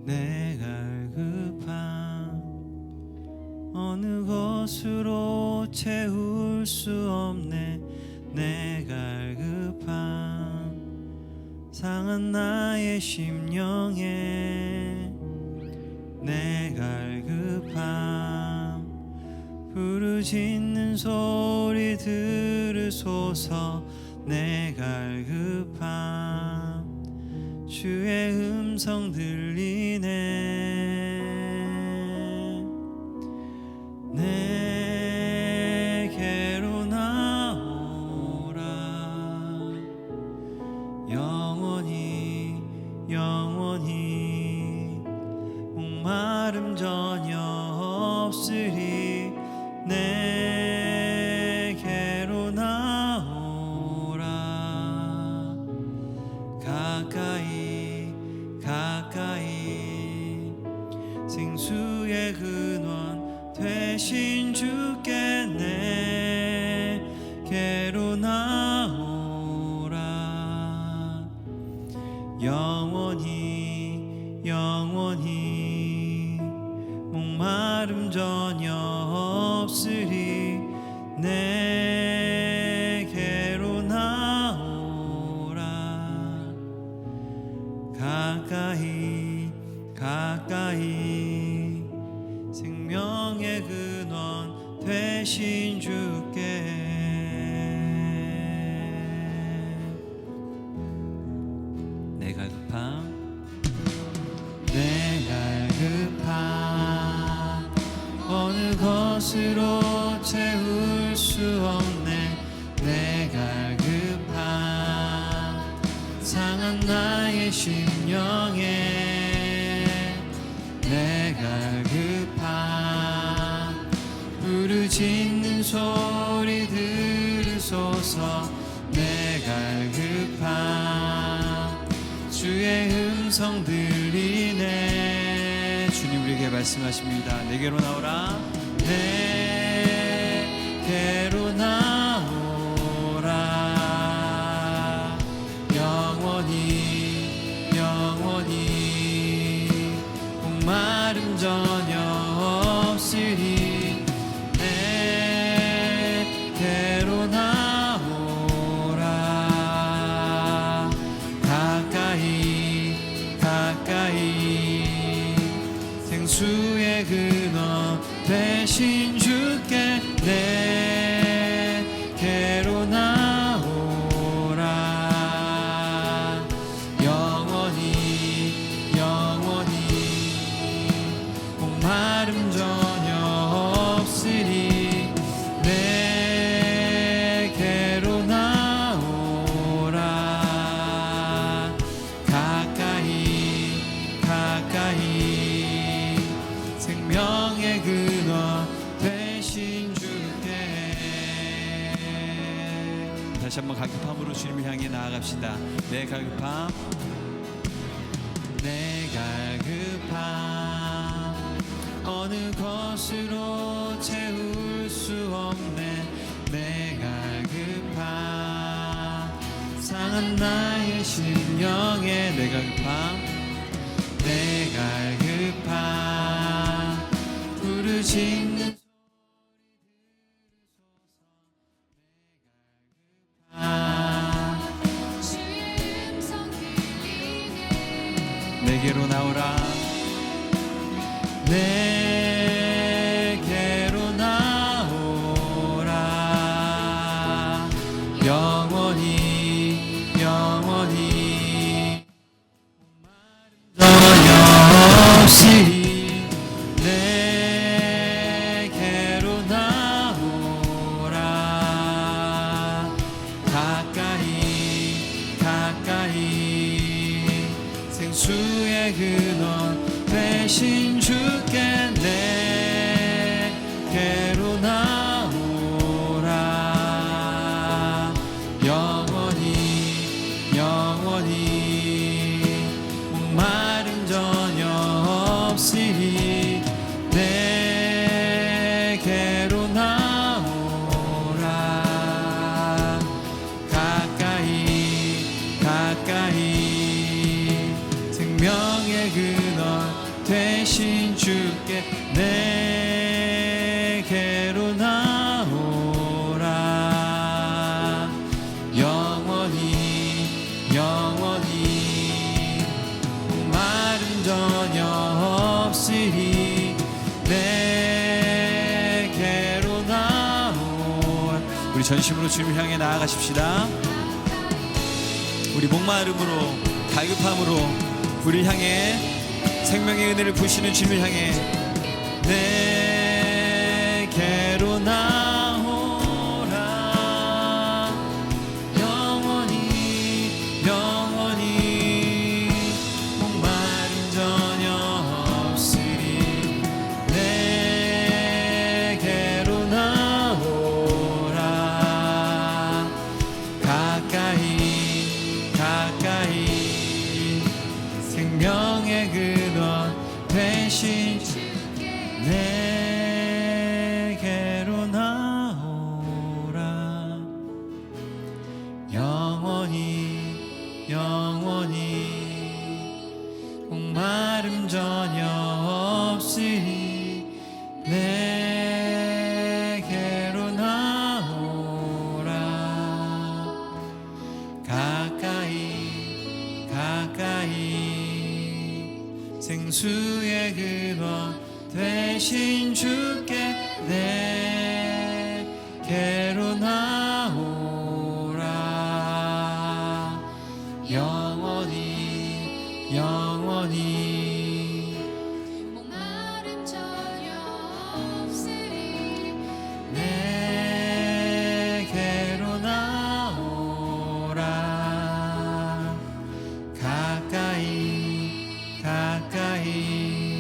내 갈급함 어느 것으로 채울 수 없네. 내 갈급함 상한 나의 심령에 내 갈급함 부르짖는 소리 들으소서. 내 갈급함 주의 음성 들리네. 내게로 나오라. 영원히 영원히 목마름 전혀 없으리. 내게로 나오라. 가까이 가까이 생수의 근원 되신 주께 내게로 나오라. 영원히 영원히 목마름 전혀 없으리. 내게로 나오라. 가까이 가까이 생명의 근원 되신 주께 내 갈급함 내 갈급함 어느 것으로 채울 수 없네. 내 갈급함 상한 나의 심령에 내 갈급함 부르짖는 소리 들으소서. 내 갈급함 주의 음성 들리네. 주님 우리에게 말씀하십니다. 내게로 나오라. 내게로 나오라. 영원히 영원히 목마름 전혀 없으리. 내게로 나오라. 가까이 가까이 생수의 근원 되신 주께 내게로 나오라. 영원히 영원히 목마름 전혀 없으리. 내게로 나오라. 가까이 가까이 생명의 근원 되신 주께. 다시 한번 갈급함으로 주님을 향해 나아갑시다. 내 갈급함 내 갈급함 어느 것으로 채울 수 없네. 내 갈급함 상한 나의 심령에 내 갈급함 내 갈급함 부르짖는 내게로 나오라. 내게로 나오라. 영원히 영원히 전혀 없이 내게로 나오라. 가까이 가까이 생수의 근원 되신 주께 내게로 나오라. 영원히 영원히 목마름 전혀 없으리. 내게로 나오라. 가까이 가까이 생명의 근원 되신 주께 내게로 나오라. 영원히 영원히 마른 전혀 없으리. 내게로 나오라. 우리 전심으로 주님을 향해 나아가십시다. 우리 목마름으로 갈급함으로 우리를 향해 생명의 은혜를 부으시는 주님을 향해 내게로 나오라. 영원히 영원히 목마름 전혀 없으리. 내게로 나오라. 가까이 가까이 생명의 근원 되신 내게로 나오라. 영원히 영원히 목마름 전혀 없으리. 내게로 나오라. 가까이 가까이 생수의 근원 되신 주께 내게로 나오라. 영원히 영원히 목마름 전혀 없으리. 내게로 나오라. 가까이 가까이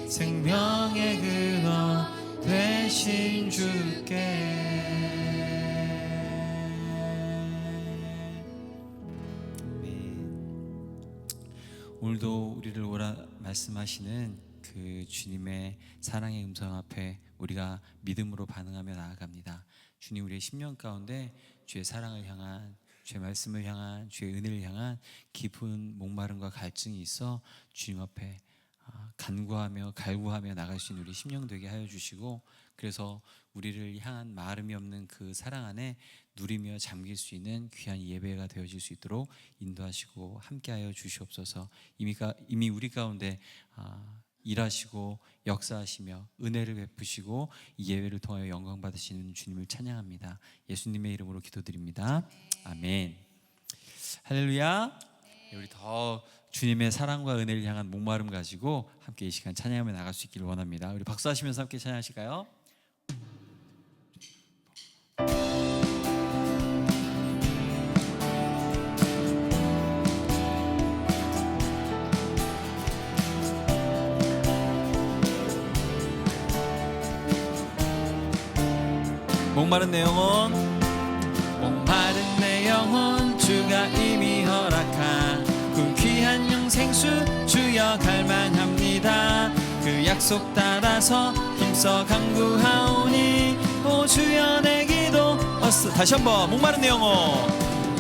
생명의 근원 되신 주께. 오늘도 우리를 오라 말씀하시는 그 주님의 사랑의 음성 앞에 우리가 믿음으로 반응하며 나아갑니다. 주님, 우리의 심령 가운데 주의 사랑을 향한, 주의 말씀을 향한, 주의 은혜를 향한 깊은 목마름과 갈증이 있어 주님 앞에 간구하며 갈구하며 나갈 수 있는 우리 심령 되게 하여 주시고, 그래서 우리를 향한 마름이 없는 그 사랑 안에 누리며 잠길 수 있는 귀한 예배가 되어질 수 있도록 인도하시고 함께하여 주시옵소서. 이미 우리 가운데 일하시고 역사하시며 은혜를 베푸시고 이 예배를 통하여 영광 받으시는 주님을 찬양합니다. 예수님의 이름으로 기도드립니다. 아멘. 할렐루야. 우리 더 주님의 사랑과 은혜를 향한 목마름 가지고 함께 이 시간 찬양하며 나갈 수 있기를 원합니다. 우리 박수하시면서 함께 찬양하실까요? 목마른 내 영혼, 목마른 내 영혼, 주가 이미 허락한 그 귀한 영생수 주여 갈망합니다. 그 약속 따라서 힘써 간구하오니 오 주여 내 기도 어서. 다시 한번. 목마른 내 영혼,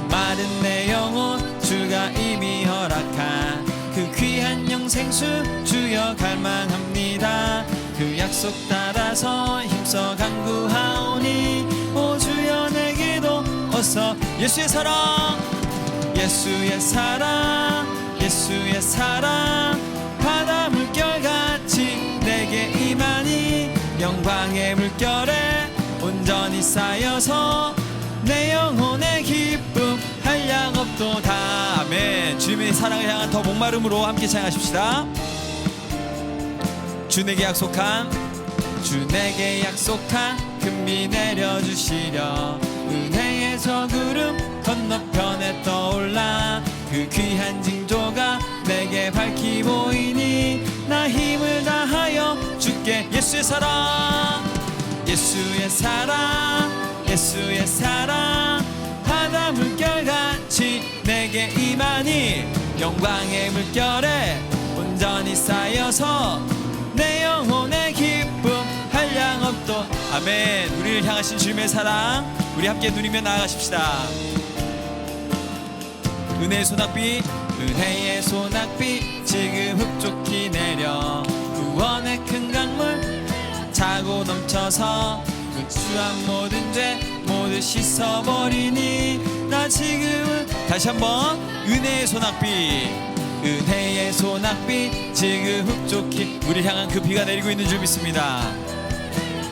마른 내 영혼, 주가 이미 허락한 그 귀한 영생수 주여 갈망합니다. 그 약속 따라서 힘써 간구하오니 오 주여 내 기도 어서. 예수의 사랑, 예수의 사랑, 예수의 사랑 바다 물결같이 내게 임하니 영광의 물결에 온전히 쌓여서 내 영혼의 기쁨 한량없도다. 아멘. 주님의 사랑을 향한 더 목마름으로 함께 찬양하십시다. 주 내게 약속한, 주 내게 약속한 금비 내려주시려 은혜의 저 구름 건너편에 떠올라 그 귀한 징조가 내게 밝히 보이니 나 힘을 다하여 주께. 예수의 사랑, 예수의 사랑, 예수의 사랑 바다 물결같이 내게 임하니 영광의 물결에 온전히 쌓여서 내 영혼의 기쁨 한량없도. 아멘. 우리를 향하신 주님의 사랑 우리 함께 누리며 나아가십시다. 은혜의 소낙비, 은혜의 소낙비 지금 흡족히 내려 구원의 큰 강물 차고 넘쳐서 추한 모든 죄 모두 씻어버리니 나 지금은 다시 한번 은혜의 소낙비 은혜의 소낙비 지금 흡족히 우리 향한 그 비가 내리고 있는 줄 믿습니다.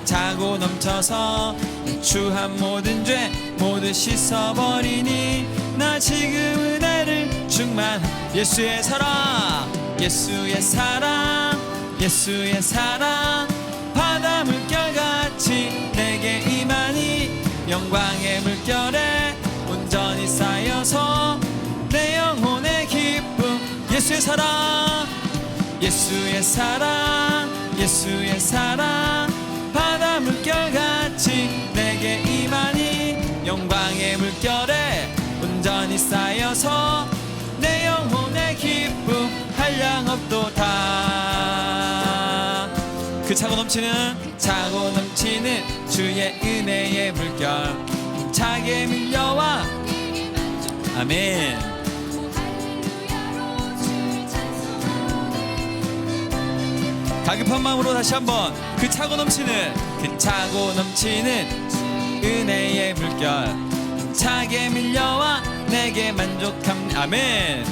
차고 넘쳐서 추한 모든 죄 모두 씻어버리니 나 지금 은혜를 충만 예수의 사랑 예수의 사랑 예수의 사랑 바다 물결같이 내게 임하니 영광의 물결에 온전히 쌓여서 내 영혼의 기쁨 예수의 사랑 예수의 사랑 예수의 사랑 바다 물결같이 내게 임하니 영광의 물결에 온전히 쌓여서 내 영혼의 기쁨 한량 없도다. 그 차고 넘치는 주의 은혜의 물결 차게 밀려와 아멘. 가급한 마음으로 다시 한번 그 차고 넘치는 은혜의 물결 차게 밀려와 내게 만족합니다. 아멘.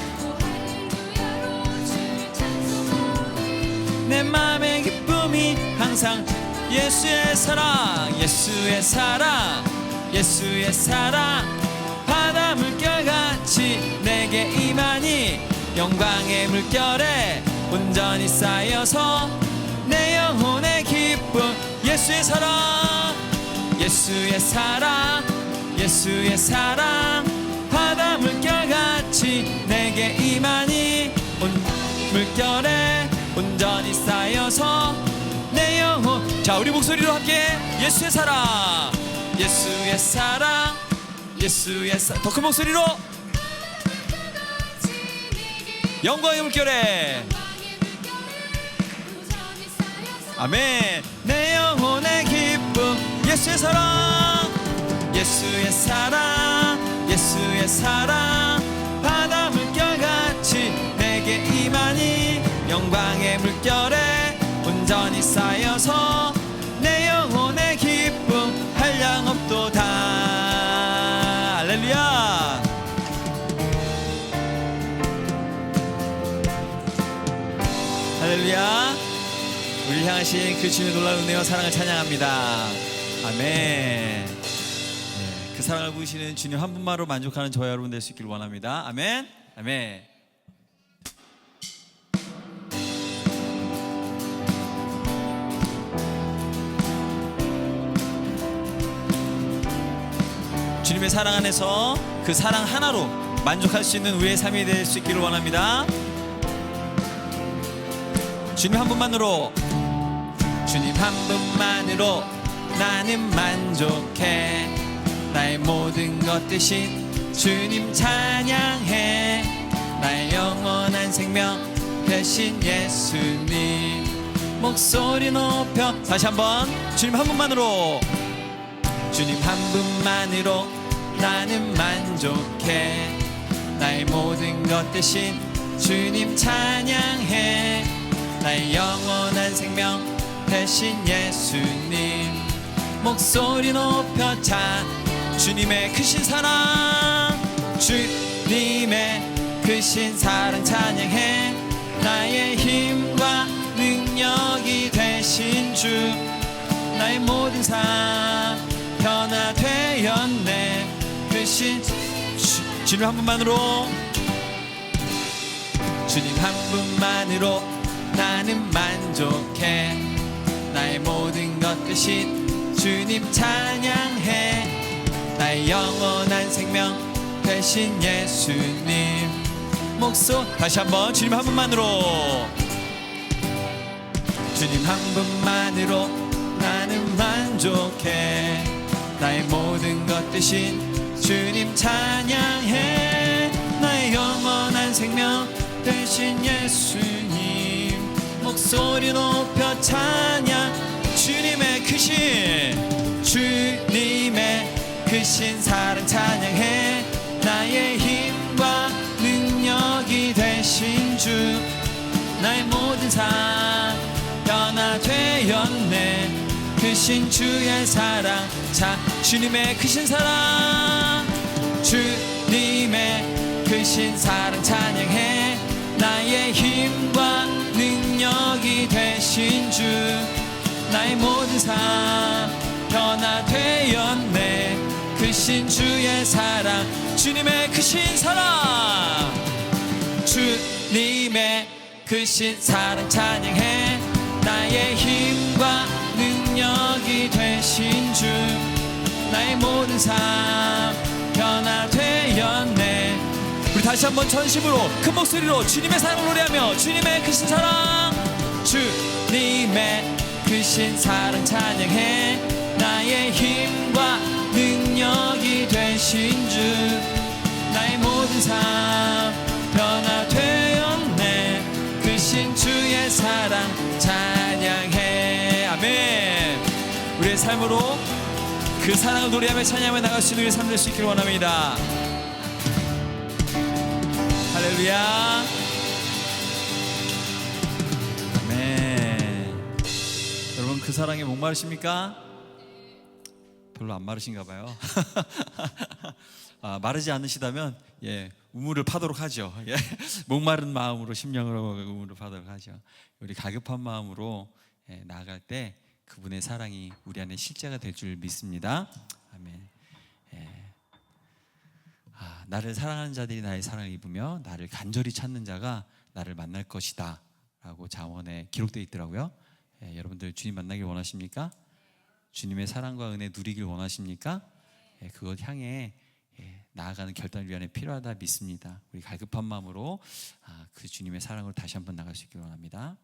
내 마음의 기쁨이 항상 예수의 사랑 예수의 사랑 예수의 사랑 바다 물결같이 내게 임하니 영광의 물결에 온전히 쌓여서 내 영혼의 기쁨 예수의 사랑 예수의 사랑 예수의 사랑 바다 물결같이 내게 임하니 물결에 온전히 쌓여서 내 영혼 자 우리 목소리로 함께 예수의 사랑 예수의 사랑 예수의 사랑 더 큰 목소리로 영광의 물결에 아멘. 내 영혼의 기쁨 예수의 사랑 예수의 사랑 예수의 사랑 바다 물결같이 내게 임하니 영광의 물결에 온전히 쌓여서 내 영혼의 기쁨 한량 없도다. 할렐루야. 할렐루야. 우리 향하신 그 주님의 놀라운 은혜와 사랑을 찬양합니다. 아멘. 네, 그 사랑을 부으시는 주님 한 분만으로 만족하는 저와 여러분 될 수 있기를 원합니다. 아멘. 아멘. 주님의 사랑 안에서 그 사랑 하나로 만족할 수 있는 우리의 삶이 될 수 있기를 원합니다. 주님 한 분만으로 주님 한 분만으로 나는 만족해 나의 모든 것 대신 주님 찬양해 나의 영원한 생명 대신 예수님 목소리 높여 다시 한번 주님 한 분만으로 주님 한 분만으로 나는 만족해 나의 모든 것 대신 주님 찬양해 나의 영원한 생명 대신 예수님 목소리 높여 주님의 크신 사랑 주님의 크신 사랑 찬양해 나의 힘과 능력이 되신 주 나의 모든 삶 변화되었네 크신 주님 한 분만으로 주님 한 분만으로 나는 만족해 나의 모든 것 대신 주님 찬양해 나의 영원한 생명 대신 예수님 다시 한번 주님 한 분만으로 주님 한 분만으로 나는 만족해 나의 모든 것 대신 주님 찬양해 나의 영원한 생명 대신 예수님 목소리 높여 찬양 주님의 크신 사랑 찬양해 나의 힘과 능력이 주 나의 모든 삶 변화되었네. 크신 주의 사랑, 자 주님의 크신 사랑, 주님의 크신 사랑 찬양해. 나의 힘과 능력이 되신 주 나의 모든 삶 변화되었네. 크신 주의 사랑, 주님의 크신 사랑, 주님의 크신 사랑 찬양해. 나의 힘과 능력이 되신 주 나의 모든 삶 변화되었네. 우리 다시 한번 전심으로 큰 목소리로 주님의 사랑을 노래하며 주님의 크신 사랑, 주님의 크신 사랑 찬양해. 나의 힘과 능력이 되신 주 나의 모든 삶 변화되었네. 크신 주의 사랑 찬양해. 아멘. 우리의 삶으로 그 사랑을 노래하며 찬양하며 나갈 수 있는 우리의 삶 될 수 있기를 원합니다. 할렐루야. 아멘. 여러분 그 사랑에 목마르십니까? 별로 안 마르신가 봐요. 마르지 않으시다면 우물을 파도록 하죠. 목마른 마음으로 심령으로 우물을 파도록 하죠. 우리 갈급한 마음으로 나아갈 때 그분의 사랑이 우리 안에 실제가 될 줄 믿습니다. 아멘. 나를 사랑하는 자들이 나의 사랑을 입으며 나를 간절히 찾는 자가 나를 만날 것이다 라고 잠언에 기록되어 있더라고요. 여러분들 주님 만나길 원하십니까? 주님의 사랑과 은혜 누리길 원하십니까? 그것 향해 나아가는 결단을 위한 필요하다 믿습니다. 우리 갈급한 마음으로 그 주님의 사랑으로 다시 한번 나갈 수 있길 원합니다.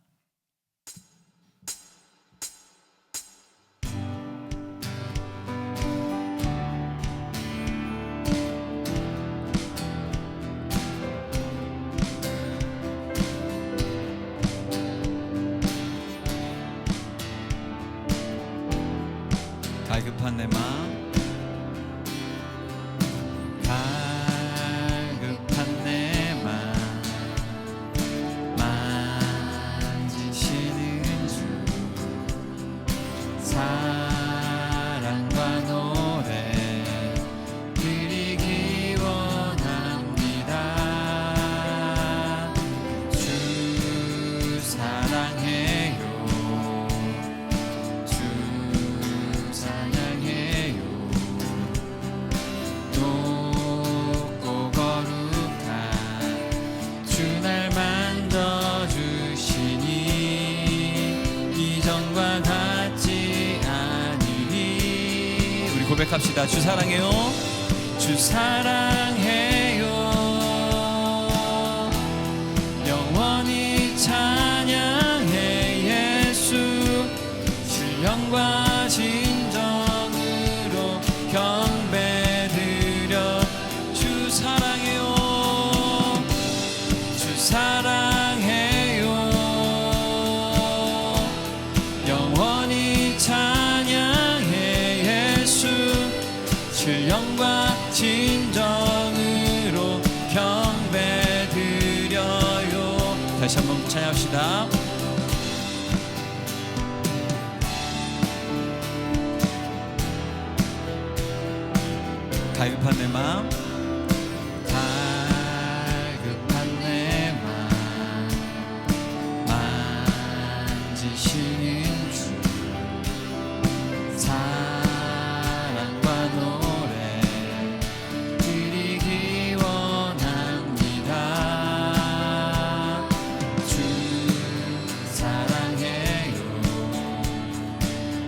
갈급한 내 마음, 갈급한 내 마음 만지시는 주 사랑과 노래 드리기 원합니다. 주 사랑해요. 고백합시다. 주 사랑해요. 주 사랑해요. 영원히 찬양해. 예수 신령과 진정으로 경배드려. 주 사랑해요. 주 사랑해요. 영원히 찬양해. 예수 신령과 진정으로 경배드려요. 다시 한번 찬양합시다. 갈급한 내 마음, 갈급한 내 마음 만지시는 주 사랑과 노래 드리기 원합니다. 주 사랑해요.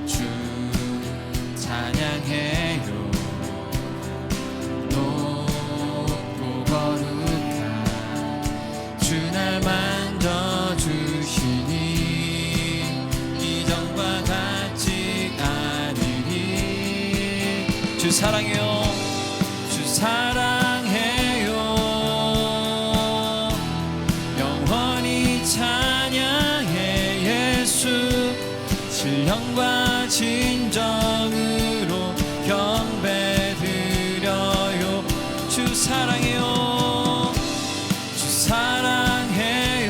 주 찬양해요. 높고 거룩한 주 날 만져주시니 이전과 같지 않으니. 주 사랑해요. 주 사랑해요. 영원히 찬양해. 예수 신령과 진정으로 경배드려요. 주 사랑해요. 주 사랑해요.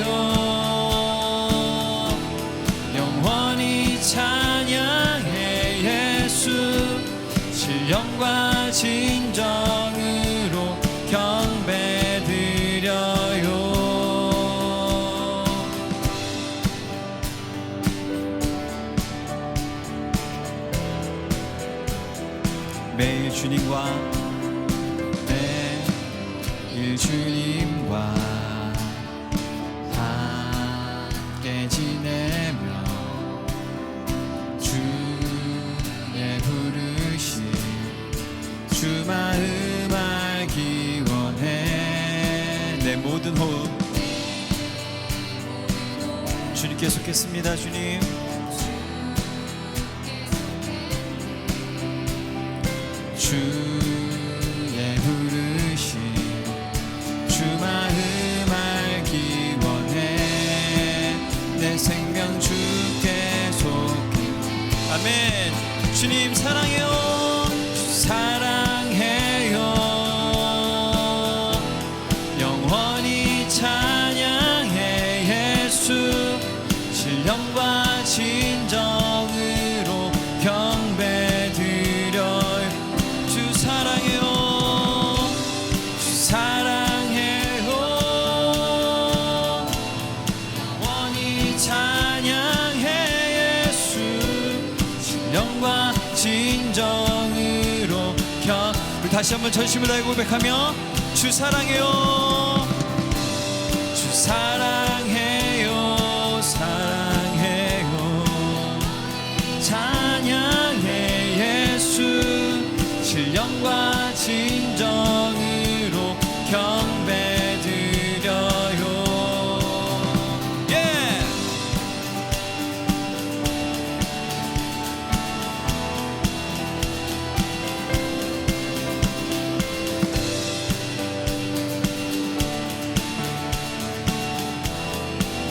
주님과 매일 주님과 함께 지내며 주의 부르심 주 마음 알기 원해. 내 모든 호흡 주님께 쏟겠습니다. 주님 주의 부르심 주 마음 알기 원해. 내 생명 주께 속해. 아멘. 주님 사랑해요. 주 사랑해요. 영원히 찬양해. 예수 신령과 진정으로 경배드려요. 주 사랑해요. 주 사랑해요. 영원히 찬양해. 예수 신령과 진정으로 우리 다시 한번 전심을 다해 고백하며 주 사랑해요. 주 사랑해요. 사랑해요. 찬양해. 예수 신령과 진정으로 경배드려요. 예!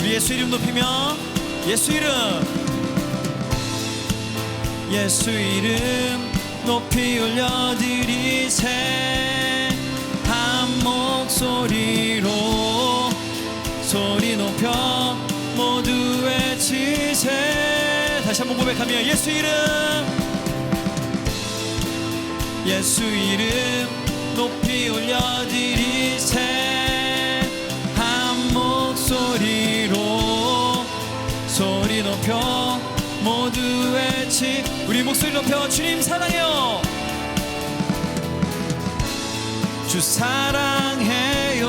우리 예수 이름 높이며 예수 이름 예수 이름 높이 올려드리세. 한 목소리로 소리 높여 모두 외치세. 다시 한번 고백하며 예수 이름 예수 이름 높이 올려드리세. 한 목소리로 소리 높여 모두 외치. 우리 목소리 높여 주님 사랑해요. 주 사랑해요.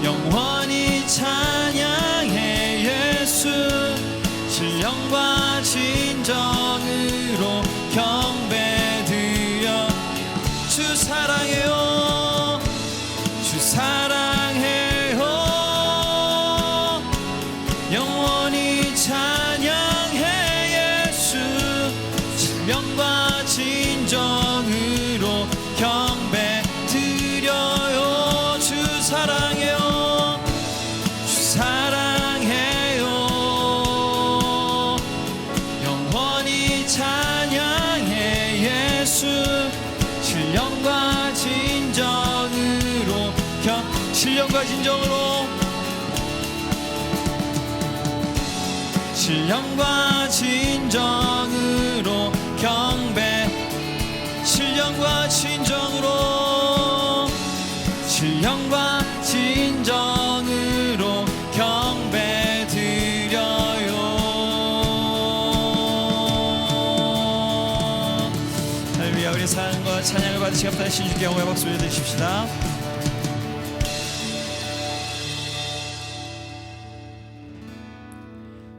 영원히 찬양해. 예수 신령과 진정으로 경배드려. 주 사랑해요. 주 사랑해요. 영원히 찬양해. 예수 신령과 진정으로 경배드려요. 주 사랑해요. 주 사랑해요. 영원히 찬양해. 예수 신령과 진정으로 신령과 진정으로 신령과 진정으로 경배. 신령과 진정으로 신령과 진정으로 경배드려요. 할렐루야. 우리 사랑과 찬양을 받으시겠다 하신 주께 영광의 박수 올려드리십시다.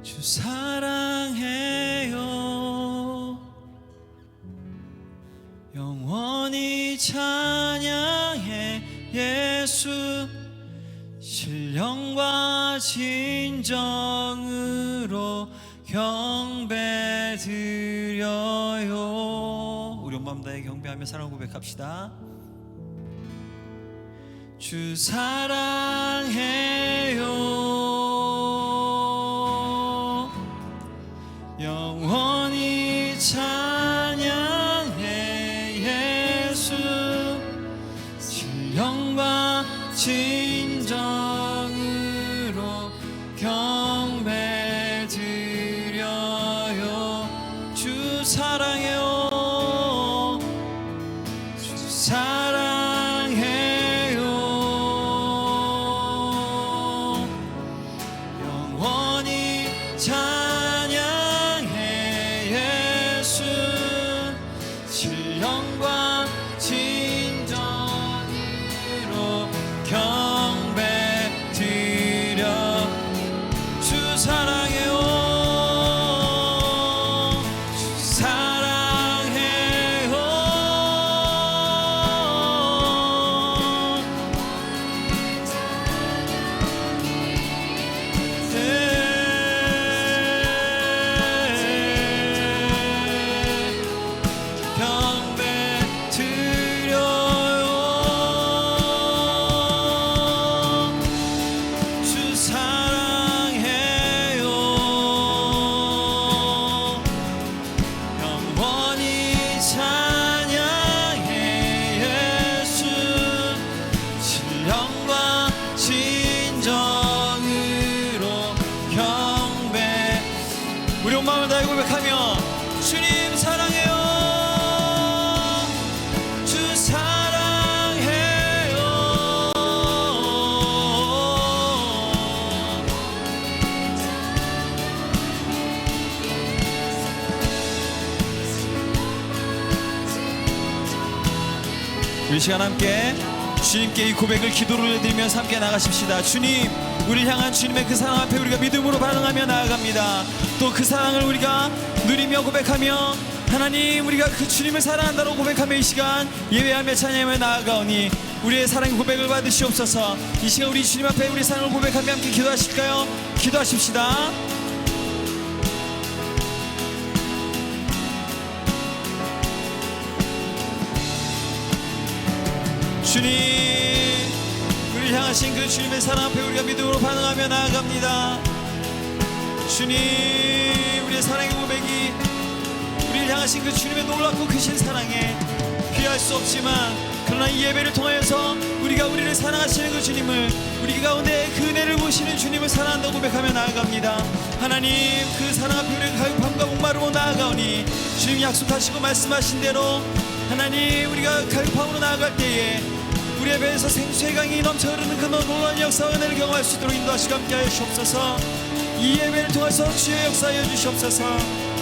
주 사랑해요. 영원히 찬양해. 예수 신령과 진정으로 경배드려요. 우리 온 마음 다해 경배하며 사랑 고백합시다. 주 사랑해요. 영원히 찬양해. 예수 신령과 진정으로 경배드려요. 주 사랑해요. 주 사랑해요. 영원히 찬양해. 예수 정과 진정으로 경배. 우리 온 마음을 다해 고백하며 주님 사랑해요. 주 사랑해요. 우리 시간 함께 주님께 이 고백을 기도로 해드리면서 함께 나가십시다. 주님, 우리를 향한 주님의 그 사랑 앞에 우리가 믿음으로 반응하며 나아갑니다. 또 그 사랑을 우리가 누리며 고백하며 하나님, 우리가 그 주님을 사랑한다고 고백하며 이 시간 예배하며 찬양하며 나아가오니 우리의 사랑의 고백을 받으시옵소서. 이 시간 우리 주님 앞에 우리 사랑을 고백하며 함께 기도하실까요? 기도하십시다. 주님, 우리를 향하신 그 주님의 사랑 앞에 우리가 믿음으로 반응하며 나아갑니다. 주님, 우리의 사랑의 고백이 우리를 향하신 그 주님의 놀랍고 크신 사랑에 비할 수 없지만, 그러나 이 예배를 통하여서 우리가 우리를 사랑하시는 그 주님을, 우리 가운데 그 은혜를 보시는 주님을 사랑한다고 고백하며 나아갑니다. 하나님, 그 사랑 앞에 우리가 가급함과 목마르고 나아가오니 주님 약속하시고 말씀하신 대로 하나님, 우리가 가급함으로 나아갈 때에 우리의 배에서 생수의 강이 넘쳐 흐르는 그 놀라운 역사와 은혜를 경험할 수 있도록 인도하시고 함께하여 주옵소서. 이 예배를 통해서 주의 역사하여 주시옵소서.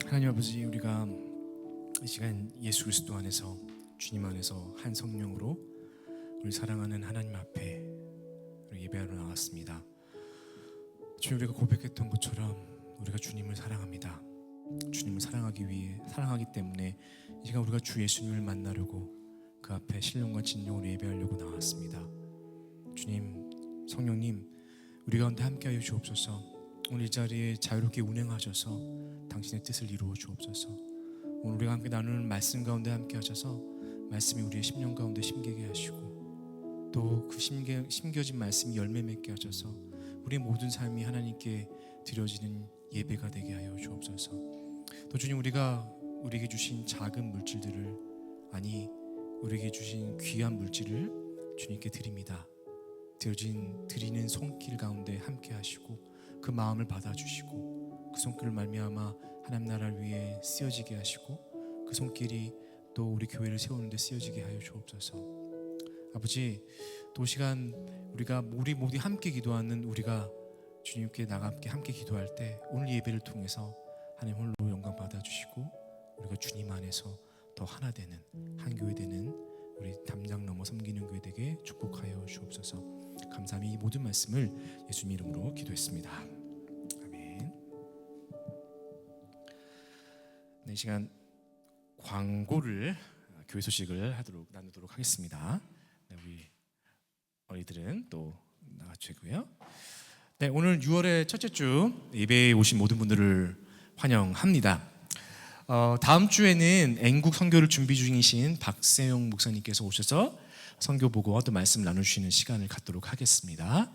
하나님 아버지, 우리가 이 시간 예수 그리스도 안에서, 주님 안에서 한 성령으로 우리 사랑하는 하나님 앞에 우리 예배하러 나왔습니다. 주님, 우리가 고백했던 것처럼 우리가 주님을 사랑합니다. 주님을 사랑하기 때문에 이 시간 우리가 주 예수님을 만나려고 그 앞에 신령과 진정으로 예배하려고 나왔습니다. 주님, 성령님, 우리 가운데 함께하여 주옵소서. 오늘 이 자리에 자유롭게 운행하셔서 당신의 뜻을 이루어 주옵소서. 오늘 우리가 함께 나누는 말씀 가운데 함께 하셔서 말씀이 우리의 심령 가운데 심기게 하시고, 또 그 심겨진 말씀이 열매 맺게 하셔서 우리의 모든 삶이 하나님께 드려지는 예배가 되게 하여 주옵소서. 또 주님, 우리가 우리에게 주신 작은 물질들을, 아니 우리에게 주신 귀한 물질을 주님께 드립니다. 드리는 손길 가운데 함께 하시고 그 마음을 받아주시고 그 손길을 말미암아 하나님 나라를 위해 쓰여지게 하시고 그 손길이 또 우리 교회를 세우는 데 쓰여지게 하여 주옵소서. 아버지, 또 시간 우리 모두 함께 기도하는 우리가 주님께 함께 기도할 때 오늘 예배를 통해서 하나님 홀로 영광 받아주시고 우리가 주님 안에서 더 하나 되는, 한 교회 되는, 우리 담장 넘어 섬기는 교회 되게 축복하여 주옵소서. 감사함이 이 모든 말씀을 예수님 이름으로 기도했습니다. 아멘. 네, 이 시간 광고를, 교회 소식을 나누도록 하겠습니다. 네, 우리 어린이들은 또 나가주시고요. 네, 오늘 6월의 첫째 주 예배에 오신 모든 분들을 환영합니다. 다음 주에는 애국 선교를 준비 중이신 박세용 목사님께서 오셔서 선교 보고 또 말씀 나누시는 시간을 갖도록 하겠습니다.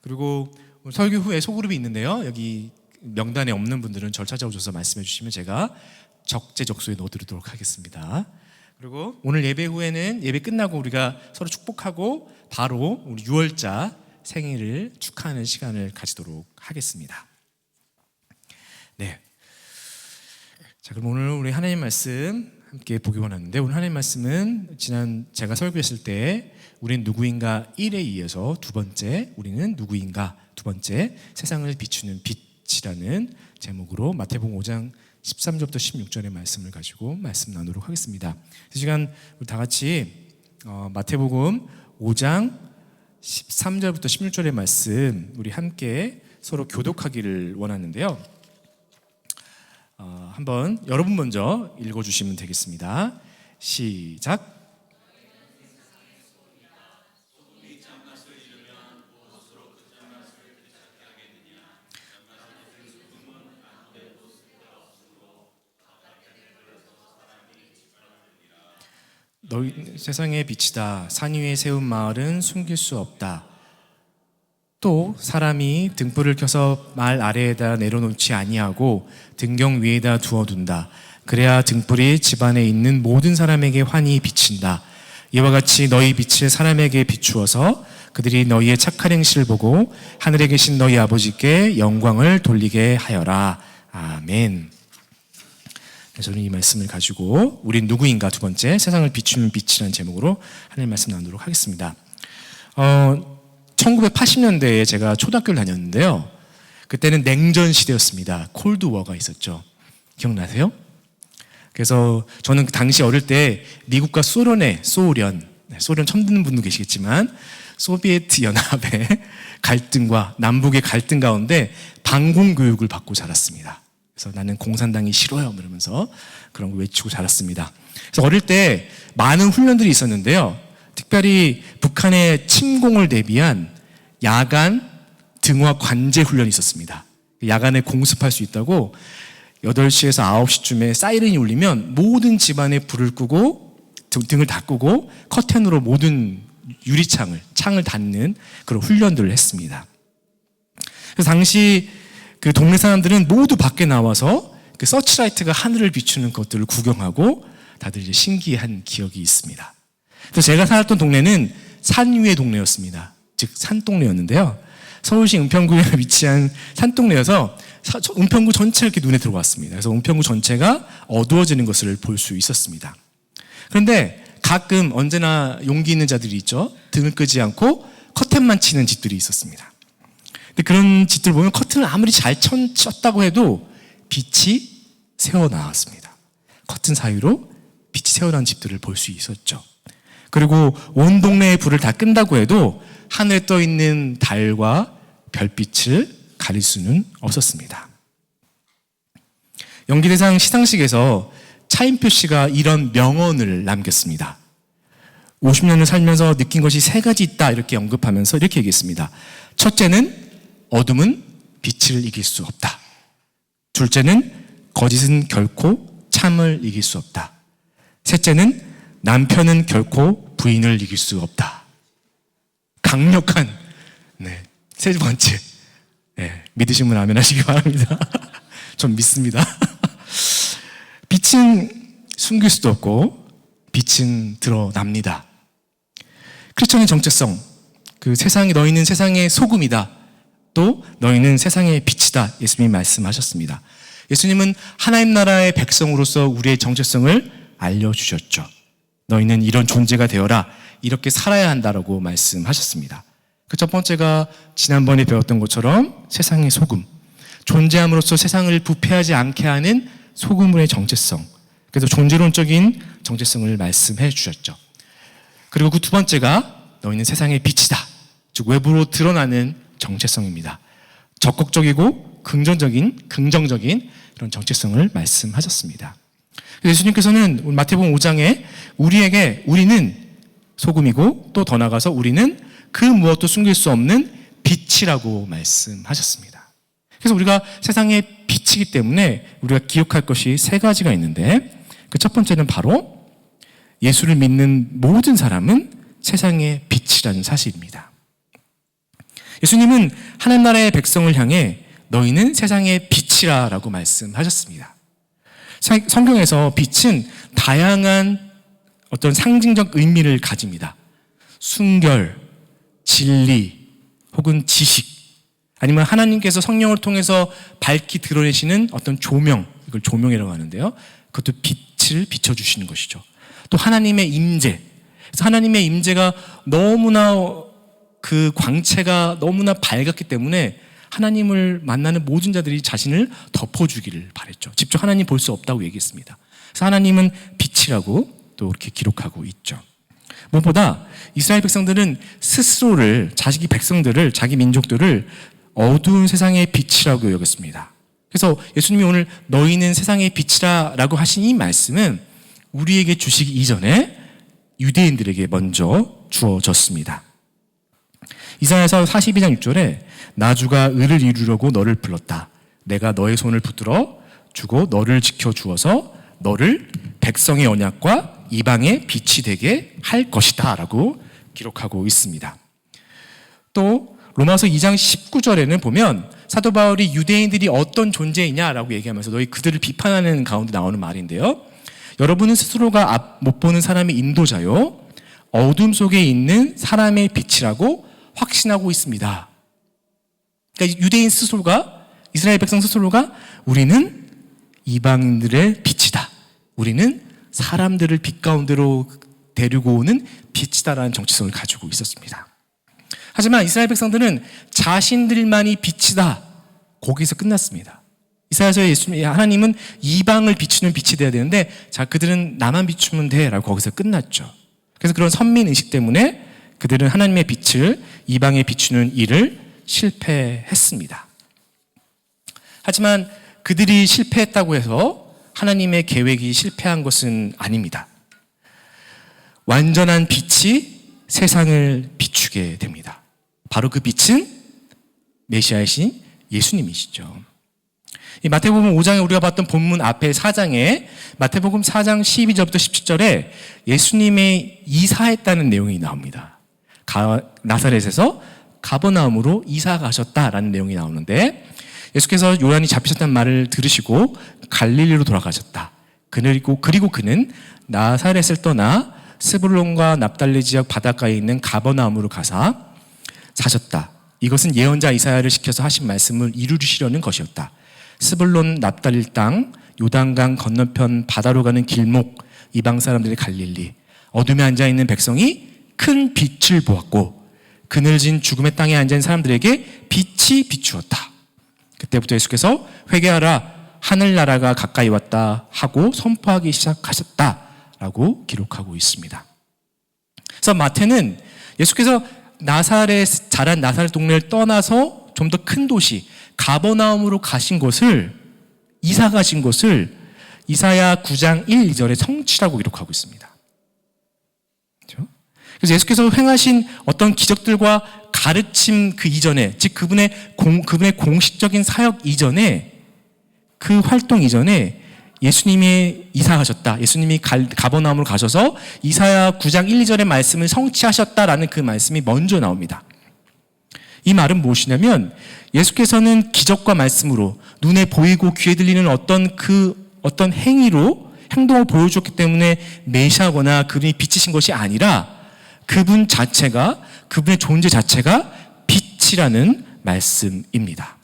그리고 설교 후에 소그룹이 있는데요, 여기 명단에 없는 분들은 절 찾아오셔서 말씀해 주시면 제가 적재적소에 넣어드리도록 하겠습니다. 그리고 오늘 예배 후에는 예배 끝나고 우리가 서로 축복하고 바로 우리 6월자 생일을 축하하는 시간을 가지도록 하겠습니다. 네. 자, 그럼 오늘 우리 하나님 말씀 함께 보기 원하는데, 오늘 하나님 말씀은 지난 제가 설교했을 때 우린 누구인가 1에 이어서 두 번째 우리는 누구인가 두 번째 세상을 비추는 빛이라는 제목으로 마태복음 5장 13절부터 16절의 말씀을 가지고 말씀 나누도록 하겠습니다. 이 시간 우리 다 같이 마태복음 5장 13절부터 16절의 말씀 우리 함께 서로 교독하기를 원하는데요. 한번 여러분 먼저 읽어주시면 되겠습니다. 시작. 너희 세상의 빛이다. 산 위에 세운 마을은 숨길 수 없다. 또 사람이 등불을 켜서 말 아래에다 내려놓지 아니하고 등경 위에다 두어둔다. 그래야 등불이 집안에 있는 모든 사람에게 환히 비친다. 이와 같이 너희 빛을 사람에게 비추어서 그들이 너희의 착한 행실을 보고 하늘에 계신 너희 아버지께 영광을 돌리게 하여라. 아멘. 저는 이 말씀을 가지고 우린 누구인가 두 번째 세상을 비추는 빛이라는 제목으로 하나님 말씀 나누도록 하겠습니다. 1980년대에 제가 초등학교를 다녔는데요. 그때는 냉전 시대였습니다. 콜드워가 있었죠. 기억나세요? 그래서 저는 그 당시 어릴 때 미국과 소련 처음 듣는 분도 계시겠지만 소비에트 연합의 갈등과 남북의 갈등 가운데 반공 교육을 받고 자랐습니다. 그래서 나는 공산당이 싫어요 이러면서 그런 거 외치고 자랐습니다. 그래서 어릴 때 많은 훈련들이 있었는데요. 특별히 북한의 침공을 대비한 야간 등화 관제 훈련이 있었습니다. 야간에 공습할 수 있다고 8시에서 9시쯤에 사이렌이 울리면 모든 집안에 불을 끄고 등을 다 끄고 커튼으로 모든 창을 닫는 그런 훈련들을 했습니다. 그래서 당시 그 동네 사람들은 모두 밖에 나와서 그 서치라이트가 하늘을 비추는 것들을 구경하고 다들 이제 신기한 기억이 있습니다. 그래서 제가 살았던 동네는 산 위의 동네였습니다. 즉 산동네였는데요. 서울시 은평구에 위치한 산동네여서 은평구 전체가 이렇게 눈에 들어왔습니다. 그래서 은평구 전체가 어두워지는 것을 볼 수 있었습니다. 그런데 가끔 언제나 용기 있는 자들이 있죠. 등을 끄지 않고 커튼만 치는 집들이 있었습니다. 근데 그런 집들 보면 커튼을 아무리 잘 쳤다고 해도 빛이 새어나왔습니다. 커튼 사이로 빛이 새어나온 집들을 볼 수 있었죠. 그리고 온 동네의 불을 다 끈다고 해도 하늘에 떠 있는 달과 별빛을 가릴 수는 없었습니다. 연기대상 시상식에서 차인표 씨가 이런 명언을 남겼습니다. 50년을 살면서 느낀 것이 3가지 있다 이렇게 언급하면서 이렇게 얘기했습니다. 첫째는 어둠은 빛을 이길 수 없다. 둘째는 거짓은 결코 참을 이길 수 없다. 셋째는 남편은 결코 부인을 이길 수 없다. 강력한 세 번째 믿으신 분 아멘 하시기 바랍니다. 전 믿습니다. 빛은 숨길 수도 없고 빛은 드러납니다. 크리스천의 정체성, 너희는 세상의 소금이다. 또 너희는 세상의 빛이다. 예수님이 말씀하셨습니다. 예수님은 하나님 나라의 백성으로서 우리의 정체성을 알려주셨죠. 너희는 이런 존재가 되어라. 이렇게 살아야 한다라고 말씀하셨습니다. 그 첫 번째가 지난번에 배웠던 것처럼 세상의 소금, 존재함으로써 세상을 부패하지 않게 하는 소금의 정체성, 그래서 존재론적인 정체성을 말씀해 주셨죠. 그리고 그 두 번째가 너희는 세상의 빛이다. 즉 외부로 드러나는 정체성입니다. 적극적이고 긍정적인 그런 정체성을 말씀하셨습니다. 예수님께서는 마태복음 5장에 우리는 소금이고 또 더 나아가서 우리는 그 무엇도 숨길 수 없는 빛이라고 말씀하셨습니다. 그래서 우리가 세상의 빛이기 때문에 우리가 기억할 것이 3가지가 있는데 그 첫 번째는 바로 예수를 믿는 모든 사람은 세상의 빛이라는 사실입니다. 예수님은 하나님 나라의 백성을 향해 너희는 세상의 빛이라고 말씀하셨습니다. 성경에서 빛은 다양한 어떤 상징적 의미를 가집니다. 순결, 진리, 혹은 지식, 아니면 하나님께서 성령을 통해서 밝히 드러내시는 어떤 조명, 이걸 조명이라고 하는데요. 그것도 빛의 빛을 비춰주시는 것이죠. 또 하나님의 임재. 그래서 하나님의 임재가 너무나 그 광채가 너무나 밝았기 때문에 하나님을 만나는 모든 자들이 자신을 덮어주기를 바랬죠. 직접 하나님 볼 수 없다고 얘기했습니다. 그래서 하나님은 빛이라고 또 이렇게 기록하고 있죠. 무엇보다 이스라엘 백성들은 스스로를, 자기 백성들을, 자기 민족들을 어두운 세상의 빛이라고 여겼습니다. 그래서 예수님이 오늘 너희는 세상의 빛이라고 하신 이 말씀은 우리에게 주시기 이전에 유대인들에게 먼저 주어졌습니다. 이사야서 42장 6절에 나주가 의를 이루려고 너를 불렀다. 내가 너의 손을 붙들어 주고 너를 지켜 주어서 너를 백성의 언약과 이방의 빛이 되게 할 것이다 라고 기록하고 있습니다. 또 로마서 2장 19절에는 보면 사도 바울이 유대인들이 어떤 존재이냐라고 얘기하면서 너희 그들을 비판하는 가운데 나오는 말인데요. 여러분은 스스로가 못 보는 사람의 인도자요 어둠 속에 있는 사람의 빛이라고 확신하고 있습니다. 그러니까 유대인 스스로가, 이스라엘 백성 스스로가 우리는 이방인들의 빛이다. 우리는 사람들을 빛 가운데로 데리고 오는 빛이다라는 정체성을 가지고 있었습니다. 하지만 이스라엘 백성들은 자신들만이 빛이다. 거기서 끝났습니다. 이사야서에 하나님은 이방을 비추는 빛이 되어야 되는데 자 그들은 나만 비추면 돼 라고 거기서 끝났죠. 그래서 그런 선민의식 때문에 그들은 하나님의 빛을 이방에 비추는 일을 실패했습니다. 하지만 그들이 실패했다고 해서 하나님의 계획이 실패한 것은 아닙니다. 완전한 빛이 세상을 비추게 됩니다. 바로 그 빛은 메시아이신 예수님이시죠. 이 마태복음 5장에 우리가 봤던 본문 앞에 4장에 마태복음 4장 12절부터 17절에 예수님의 이사했다는 내용이 나옵니다. 나사렛에서 가버나움으로 이사 가셨다라는 내용이 나오는데 예수께서 요한이 잡히셨다는 말을 들으시고 갈릴리로 돌아가셨다. 그리고 그는 나사렛을 떠나 스불론과 납달리 지역 바닷가에 있는 가버나움으로 가사 사셨다. 이것은 예언자 이사야를 시켜서 하신 말씀을 이루시려는 것이었다. 스불론 납달리 땅 요단강 건너편 바다로 가는 길목 이방 사람들의 갈릴리 어둠에 앉아있는 백성이 큰 빛을 보았고 그늘진 죽음의 땅에 앉아있는 사람들에게 빛이 비추었다. 그때부터 예수께서 회개하라 하늘나라가 가까이 왔다 하고 선포하기 시작하셨다라고 기록하고 있습니다. 그래서 마태는 예수께서 자란 나사렛 동네를 떠나서 좀 더 큰 도시 가버나움으로 가신 것을 이사 가신 것을 이사야 9장 1, 2절에 성취라고 기록하고 있습니다. 그렇죠? 그래서 예수께서 행하신 어떤 기적들과 가르침 그 이전에, 즉 그분의 공식적인 사역 이전에, 그 활동 이전에 예수님이 이사 가셨다. 예수님이 가버나움으로 가셔서 이사야 9장 1, 2절의 말씀을 성취하셨다라는 그 말씀이 먼저 나옵니다. 이 말은 무엇이냐면 예수께서는 기적과 말씀으로 눈에 보이고 귀에 들리는 어떤 행동을 보여줬기 때문에 메시아거나 그분이 빛이신 것이 아니라 그분 자체가, 그분의 존재 자체가 빛이라는 말씀입니다.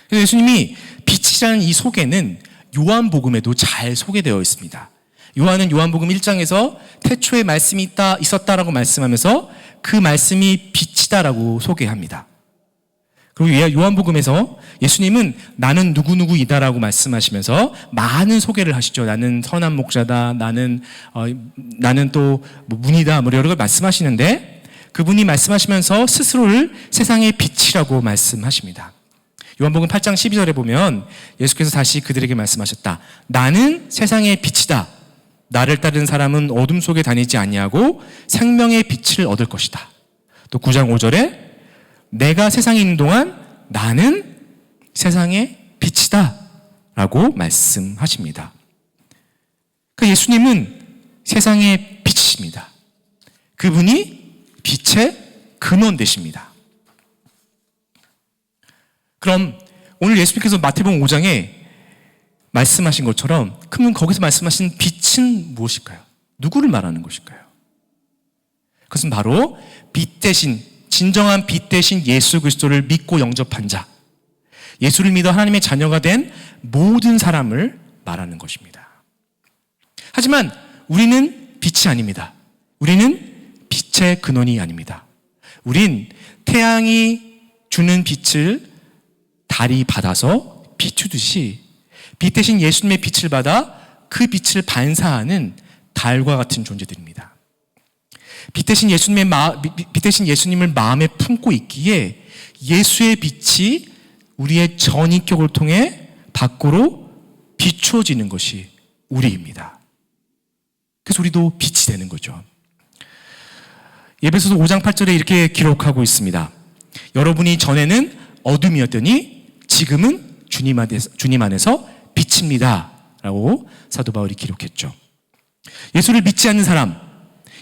그래서 예수님이 빛이라는 이 소개는 요한복음에도 잘 소개되어 있습니다. 요한은 요한복음 1장에서 태초에 말씀이 있었다라고 말씀하면서 그 말씀이 빛이다라고 소개합니다. 그리고 요한복음에서 예수님은 나는 누구누구이다라고 말씀하시면서 많은 소개를 하시죠. 나는 선한 목자다. 나는 또 문이다. 뭐 여러 걸 말씀하시는데 그분이 말씀하시면서 스스로를 세상의 빛이라고 말씀하십니다. 요한복음 8장 12절에 보면 예수께서 다시 그들에게 말씀하셨다. 나는 세상의 빛이다. 나를 따르는 사람은 어둠 속에 다니지 아니하고 생명의 빛을 얻을 것이다. 또 9장 5절에 내가 세상에 있는 동안 나는 세상의 빛이다 라고 말씀하십니다. 그러니까 예수님은 세상의 빛이십니다. 그분이 빛의 근원 되십니다. 그럼 오늘 예수님께서 마태복음 5장에 말씀하신 것처럼 그러면 거기서 말씀하신 빛은 무엇일까요? 누구를 말하는 것일까요? 그것은 바로 빛 대신, 진정한 빛 대신 예수 그리스도를 믿고 영접한 자, 예수를 믿어 하나님의 자녀가 된 모든 사람을 말하는 것입니다. 하지만 우리는 빛이 아닙니다. 우리는 빛의 근원이 아닙니다. 우린 태양이 주는 빛을 달이 받아서 비추듯이 빛 대신 예수님의 빛을 받아 그 빛을 반사하는 달과 같은 존재들입니다. 빛 대신 예수님을 마음에 품고 있기에 예수의 빛이 우리의 전인격을 통해 밖으로 비추어지는 것이 우리입니다. 그래서 우리도 빛이 되는 거죠. 에베소서 5장 8절에 이렇게 기록하고 있습니다. 여러분이 전에는 어둠이었더니 지금은 주님 안에서 빛입니다. 라고 사도 바울이 기록했죠. 예수를 믿지 않는 사람,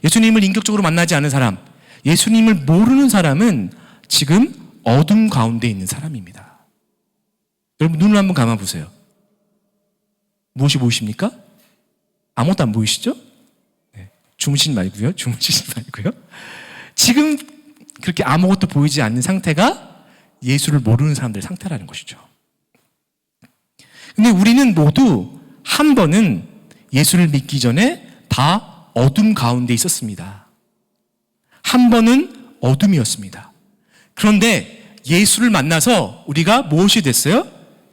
예수님을 인격적으로 만나지 않은 사람, 예수님을 모르는 사람은 지금 어둠 가운데 있는 사람입니다. 여러분 눈을 한번 감아 보세요. 무엇이 보이십니까? 아무것도 안 보이시죠? 네. 주무시지 말고요. 지금 그렇게 아무것도 보이지 않는 상태가 예수를 모르는 사람들의 상태라는 것이죠. 근데 우리는 모두 한 번은 예수를 믿기 전에 다 어둠 가운데 있었습니다. 한 번은 어둠이었습니다. 그런데 예수를 만나서 우리가 무엇이 됐어요?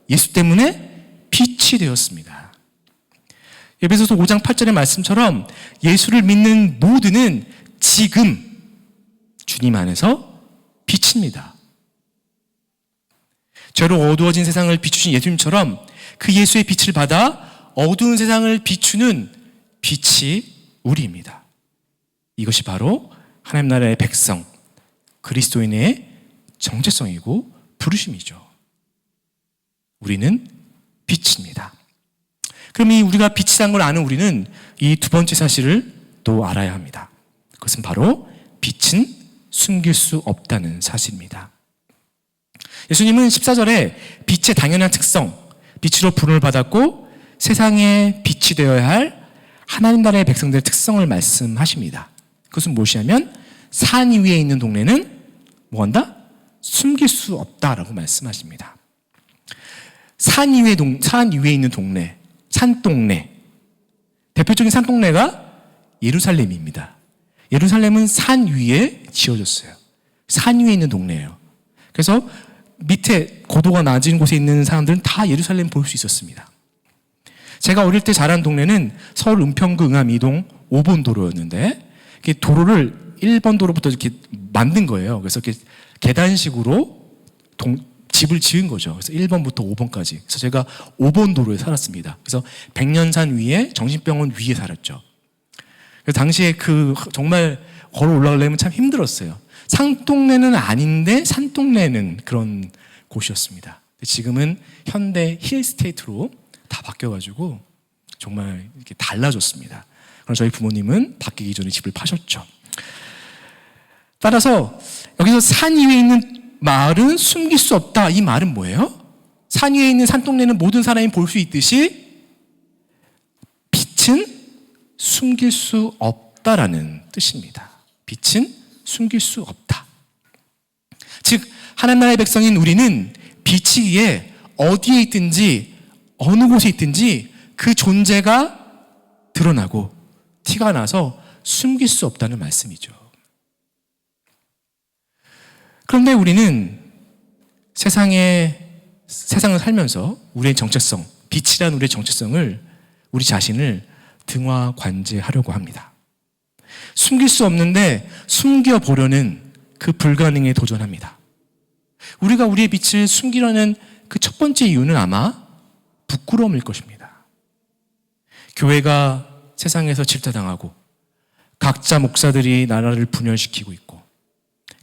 예수 때문에 빛이 되었습니다. 에베소서 5장 8절의 말씀처럼 예수를 믿는 모두는 지금 주님 안에서 빛입니다. 죄로 어두워진 세상을 비추신 예수님처럼 그 예수의 빛을 받아 어두운 세상을 비추는 빛이 우리입니다. 이것이 바로 하나님 나라의 백성, 그리스도인의 정체성이고 부르심이죠. 우리는 빛입니다. 그럼 이 우리가 빛이란 걸 아는 우리는 이 두 번째 사실을 또 알아야 합니다. 그것은 바로 빛은 숨길 수 없다는 사실입니다. 예수님은 14절에 빛의 당연한 특성, 빛으로 부름을 받았고 세상에 빛이 되어야 할 하나님 나라의 백성들의 특성을 말씀하십니다. 그것은 무엇이냐면 산 위에 있는 동네는 뭐한다? 숨길 수 없다라고 말씀하십니다. 산 위에 있는 동네, 산동네. 대표적인 산동네가 예루살렘입니다. 예루살렘은 산 위에 지어졌어요. 산 위에 있는 동네예요. 그래서 밑에 고도가 낮은 곳에 있는 사람들은 다 예루살렘 볼 수 있었습니다. 제가 어릴 때 자란 동네는 서울 은평구 응암 2동 5번 도로였는데 도로를 1번 도로부터 이렇게 만든 거예요. 그래서 이렇게 계단식으로 집을 지은 거죠. 그래서 1번부터 5번까지. 그래서 제가 5번 도로에 살았습니다. 그래서 백년산 위에 정신병원 위에 살았죠. 그래서 당시에 정말 걸어 올라가려면 참 힘들었어요. 산동네는 아닌데 산동네는 그런 곳이었습니다. 지금은 현대 힐스테이트로 다 바뀌어가지고 정말 이렇게 달라졌습니다. 그럼 저희 부모님은 바뀌기 전에 집을 파셨죠. 따라서 여기서 산 위에 있는 마을은 숨길 수 없다. 이 말은 뭐예요? 산 위에 있는 산동네는 모든 사람이 볼 수 있듯이 빛은 숨길 수 없다라는 뜻입니다. 빛은 숨길 수 없다. 즉 하나님 나라의 백성인 우리는 빛이기에 어디에 있든지 어느 곳에 있든지 그 존재가 드러나고 티가 나서 숨길 수 없다는 말씀이죠. 그런데 우리는 세상을 살면서 우리의 정체성, 빛이란 우리의 정체성을 우리 자신을 등화관제하려고 합니다. 숨길 수 없는데 숨겨보려는 그 불가능에 도전합니다. 우리가 우리의 빛을 숨기려는 그 첫 번째 이유는 아마 부끄러움일 것입니다. 교회가 세상에서 질타당하고 각자 목사들이 나라를 분열시키고 있고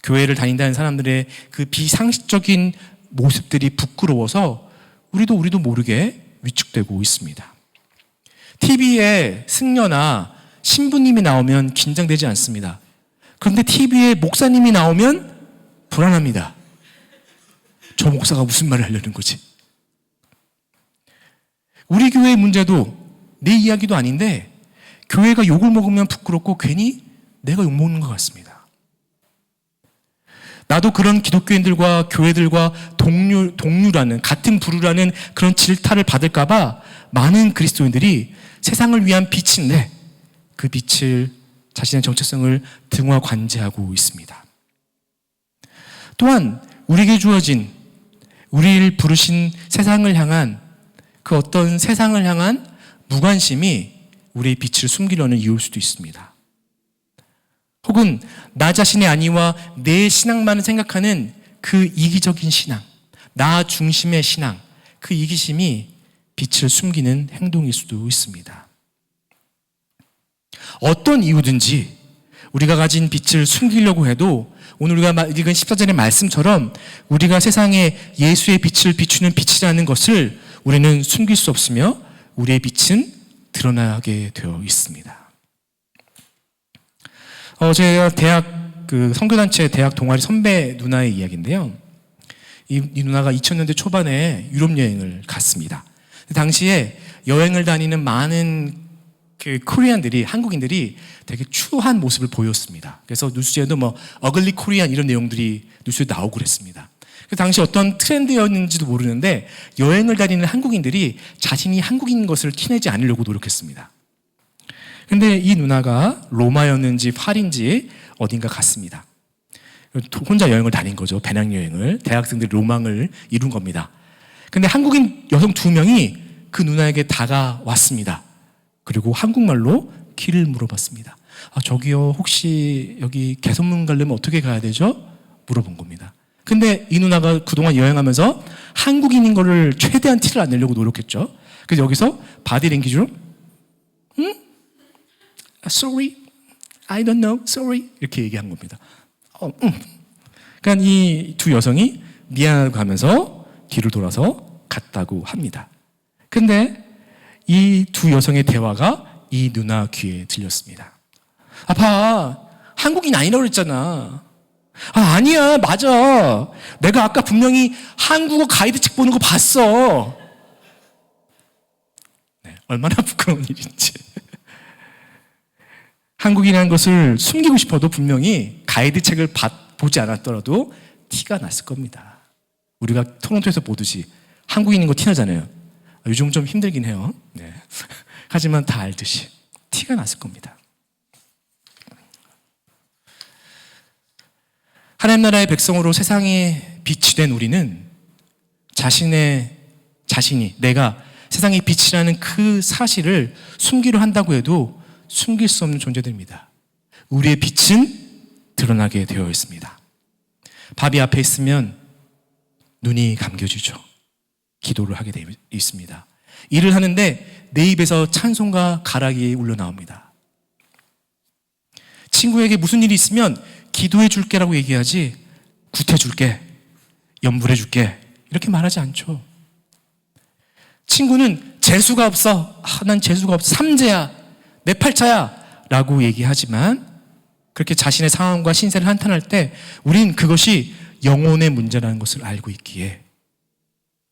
교회를 다닌다는 사람들의 그 비상식적인 모습들이 부끄러워서 우리도 모르게 위축되고 있습니다. TV에 승려나 신부님이 나오면 긴장되지 않습니다. 그런데 TV에 목사님이 나오면 불안합니다. 저 목사가 무슨 말을 하려는 거지? 우리 교회의 문제도 내 이야기도 아닌데 교회가 욕을 먹으면 부끄럽고 괜히 내가 욕먹는 것 같습니다. 나도 그런 기독교인들과 교회들과 동류라는, 같은 부류라는 그런 질타를 받을까봐 많은 그리스도인들이 세상을 위한 빛인데 그 빛을, 자신의 정체성을 등화관제하고 있습니다. 또한 우리에게 주어진, 우리를 부르신 세상을 향한 그 어떤 세상을 향한 무관심이 우리의 빛을 숨기려는 이유일 수도 있습니다. 혹은 나 자신의 안위와 내 신앙만을 생각하는 그 이기적인 신앙, 나 중심의 신앙, 그 이기심이 빛을 숨기는 행동일 수도 있습니다. 어떤 이유든지 우리가 가진 빛을 숨기려고 해도 오늘 우리가 읽은 14절의 말씀처럼 우리가 세상에 예수의 빛을 비추는 빛이라는 것을 우리는 숨길 수 없으며 우리의 빛은 드러나게 되어 있습니다. 제가 대학 선교단체 대학 동아리 선배 누나의 이야기인데요. 이 누나가 2000년대 초반에 유럽 여행을 갔습니다. 당시에 여행을 다니는 많은 코리안들이, 한국인들이 되게 추한 모습을 보였습니다. 그래서 뉴스에도 어글리 코리안 이런 내용들이 뉴스에 나오고 그랬습니다. 그 당시 어떤 트렌드였는지도 모르는데 여행을 다니는 한국인들이 자신이 한국인인 것을 티내지 않으려고 노력했습니다. 근데 이 누나가 로마였는지 파리인지 어딘가 갔습니다. 혼자 여행을 다닌 거죠. 배낭여행을. 대학생들이 로망을 이룬 겁니다. 근데 한국인 여성 2명이 그 누나에게 다가왔습니다. 그리고 한국말로 길을 물어봤습니다. 저기요, 혹시 여기 개선문 가려면 어떻게 가야 되죠? 물어본 겁니다. 근데 이 누나가 그동안 여행하면서 한국인인 거를 최대한 티를 안 내려고 노력했죠. 그래서 여기서 바디랭귀지로 Sorry, I don't know, sorry 이렇게 얘기한 겁니다. 그러니까 이 두 여성이 미안하다고 하면서 뒤를 돌아서 갔다고 합니다. 근데 이 두 여성의 대화가 이 누나 귀에 들렸습니다. 봐, 한국인 아니라고 그랬잖아. 아니야, 맞아. 내가 아까 분명히 한국어 가이드 책 보는 거 봤어. 네, 얼마나 부끄러운 일인지. 한국인이라는 것을 숨기고 싶어도 분명히 가이드 책을 보지 않았더라도 티가 났을 겁니다. 우리가 토론토에서 보듯이 한국인인 거 티나잖아요. 요즘 좀 힘들긴 해요. 네. 하지만 다 알듯이 티가 났을 겁니다. 하나님 나라의 백성으로 세상에 빛이 된 우리는 자신이 내가 세상의 빛이라는 그 사실을 숨기려 한다고 해도 숨길 수 없는 존재들입니다. 우리의 빛은 드러나게 되어 있습니다. 밥이 앞에 있으면 눈이 감겨지죠. 기도를 하게 되어 있습니다. 일을 하는데 내 입에서 찬송과 가락이 울려나옵니다. 친구에게 무슨 일이 있으면 기도해 줄게라고 얘기하지 굿해 줄게, 염불해 줄게 이렇게 말하지 않죠. 친구는 재수가 없어. 난 재수가 없어. 삼재야. 내 팔자야 라고 얘기하지만 그렇게 자신의 상황과 신세를 한탄할 때 우린 그것이 영혼의 문제라는 것을 알고 있기에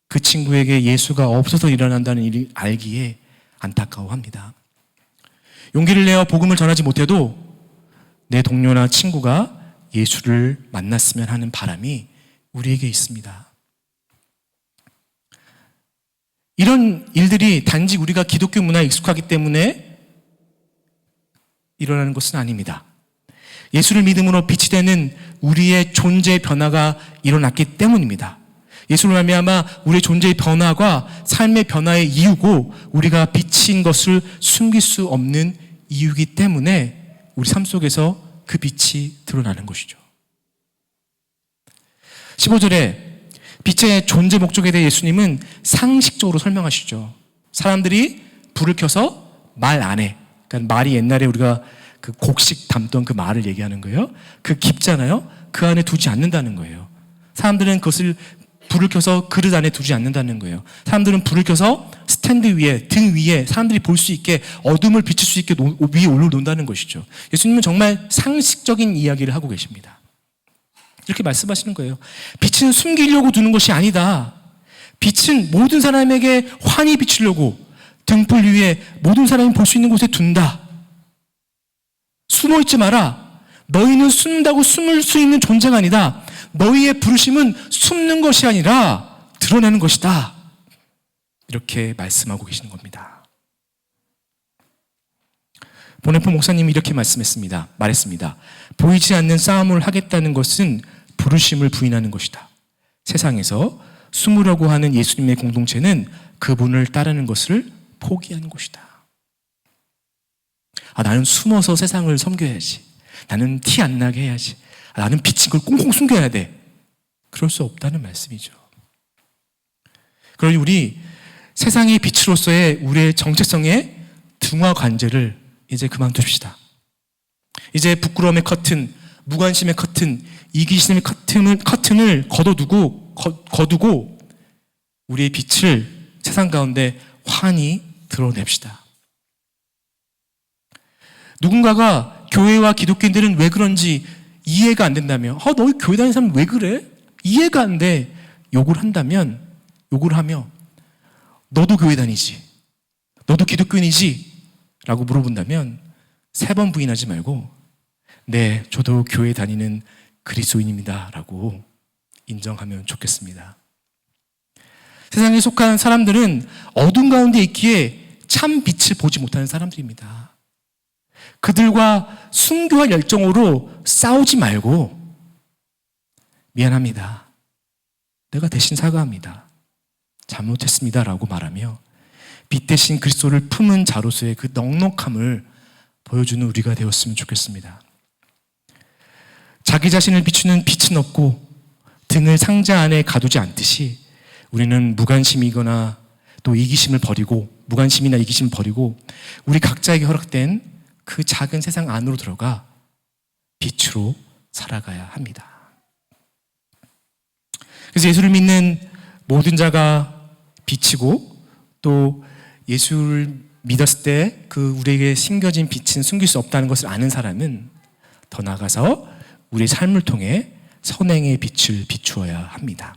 그 친구에게 예수가 없어서 일어난다는 일을 알기에 안타까워합니다. 용기를 내어 복음을 전하지 못해도 내 동료나 친구가 예수를 만났으면 하는 바람이 우리에게 있습니다. 이런 일들이 단지 우리가 기독교 문화에 익숙하기 때문에 일어나는 것은 아닙니다. 예수를 믿음으로 빛이 되는 우리의 존재의 변화가 일어났기 때문입니다. 예수로 말미암아 우리의 존재의 변화가 삶의 변화의 이유고 우리가 빛인 것을 숨길 수 없는 이유이기 때문에 우리 삶 속에서 그 빛이 드러나는 것이죠. 15절에 빛의 존재 목적에 대해 예수님은 상식적으로 설명하시죠. 사람들이 불을 켜서 말 안 해. 그러니까 말이 옛날에 우리가 그 곡식 담던 그 말을 얘기하는 거예요. 그 깊잖아요. 그 안에 두지 않는다는 거예요. 사람들은 그것을 불을 켜서 그릇 안에 두지 않는다는 거예요. 사람들은 불을 켜서 스탠드 위에, 등 위에 사람들이 볼 수 있게 어둠을 비칠 수 있게 위에 올려놓는다는 것이죠. 예수님은 정말 상식적인 이야기를 하고 계십니다. 이렇게 말씀하시는 거예요. 빛은 숨기려고 두는 것이 아니다. 빛은 모든 사람에게 환히 비추려고 등불 위에 모든 사람이 볼 수 있는 곳에 둔다. 숨어있지 마라. 너희는 숨는다고 숨을 수 있는 존재가 아니다. 너희의 부르심은 숨는 것이 아니라 드러내는 것이다. 이렇게 말씀하고 계시는 겁니다. 보네포 목사님이 이렇게 말했습니다. 보이지 않는 싸움을 하겠다는 것은 부르심을 부인하는 것이다. 세상에서 숨으려고 하는 예수님의 공동체는 그분을 따르는 것을 포기하는 것이다. 나는 숨어서 세상을 섬겨야지. 나는 티 안 나게 해야지. 나는 비친 걸 꽁꽁 숨겨야 돼. 그럴 수 없다는 말씀이죠. 그러니 우리 세상의 빛으로서의 우리의 정체성의 등화 관제를 이제 그만둡시다. 이제 부끄러움의 커튼, 무관심의 커튼, 이기심의 커튼을 거두고 우리의 빛을 세상 가운데 환히 드러냅시다. 누군가가 교회와 기독교인들은 왜 그런지 이해가 안 된다며, 너희 교회 다니는 사람 왜 그래? 이해가 안 돼. 욕을 하며 너도 교회 다니지? 너도 기독교인이지? 라고 물어본다면 3번 부인하지 말고 네, 저도 교회 다니는 그리스도인입니다 라고 인정하면 좋겠습니다. 세상에 속한 사람들은 어둠 가운데 있기에 참 빛을 보지 못하는 사람들입니다. 그들과 순교할 열정으로 싸우지 말고 미안합니다. 내가 대신 사과합니다. 잘못했습니다 라고 말하며 빛 대신 그리스도를 품은 자로서의 그 넉넉함을 보여주는 우리가 되었으면 좋겠습니다. 자기 자신을 비추는 빛은 없고 등을 상자 안에 가두지 않듯이 우리는 무관심이나 이기심을 버리고 우리 각자에게 허락된 그 작은 세상 안으로 들어가 빛으로 살아가야 합니다. 그래서 예수를 믿는 모든 자가 빛이고 또 예수를 믿었을 때 그 우리에게 심겨진 빛은 숨길 수 없다는 것을 아는 사람은 더 나아가서 우리 삶을 통해 선행의 빛을 비추어야 합니다.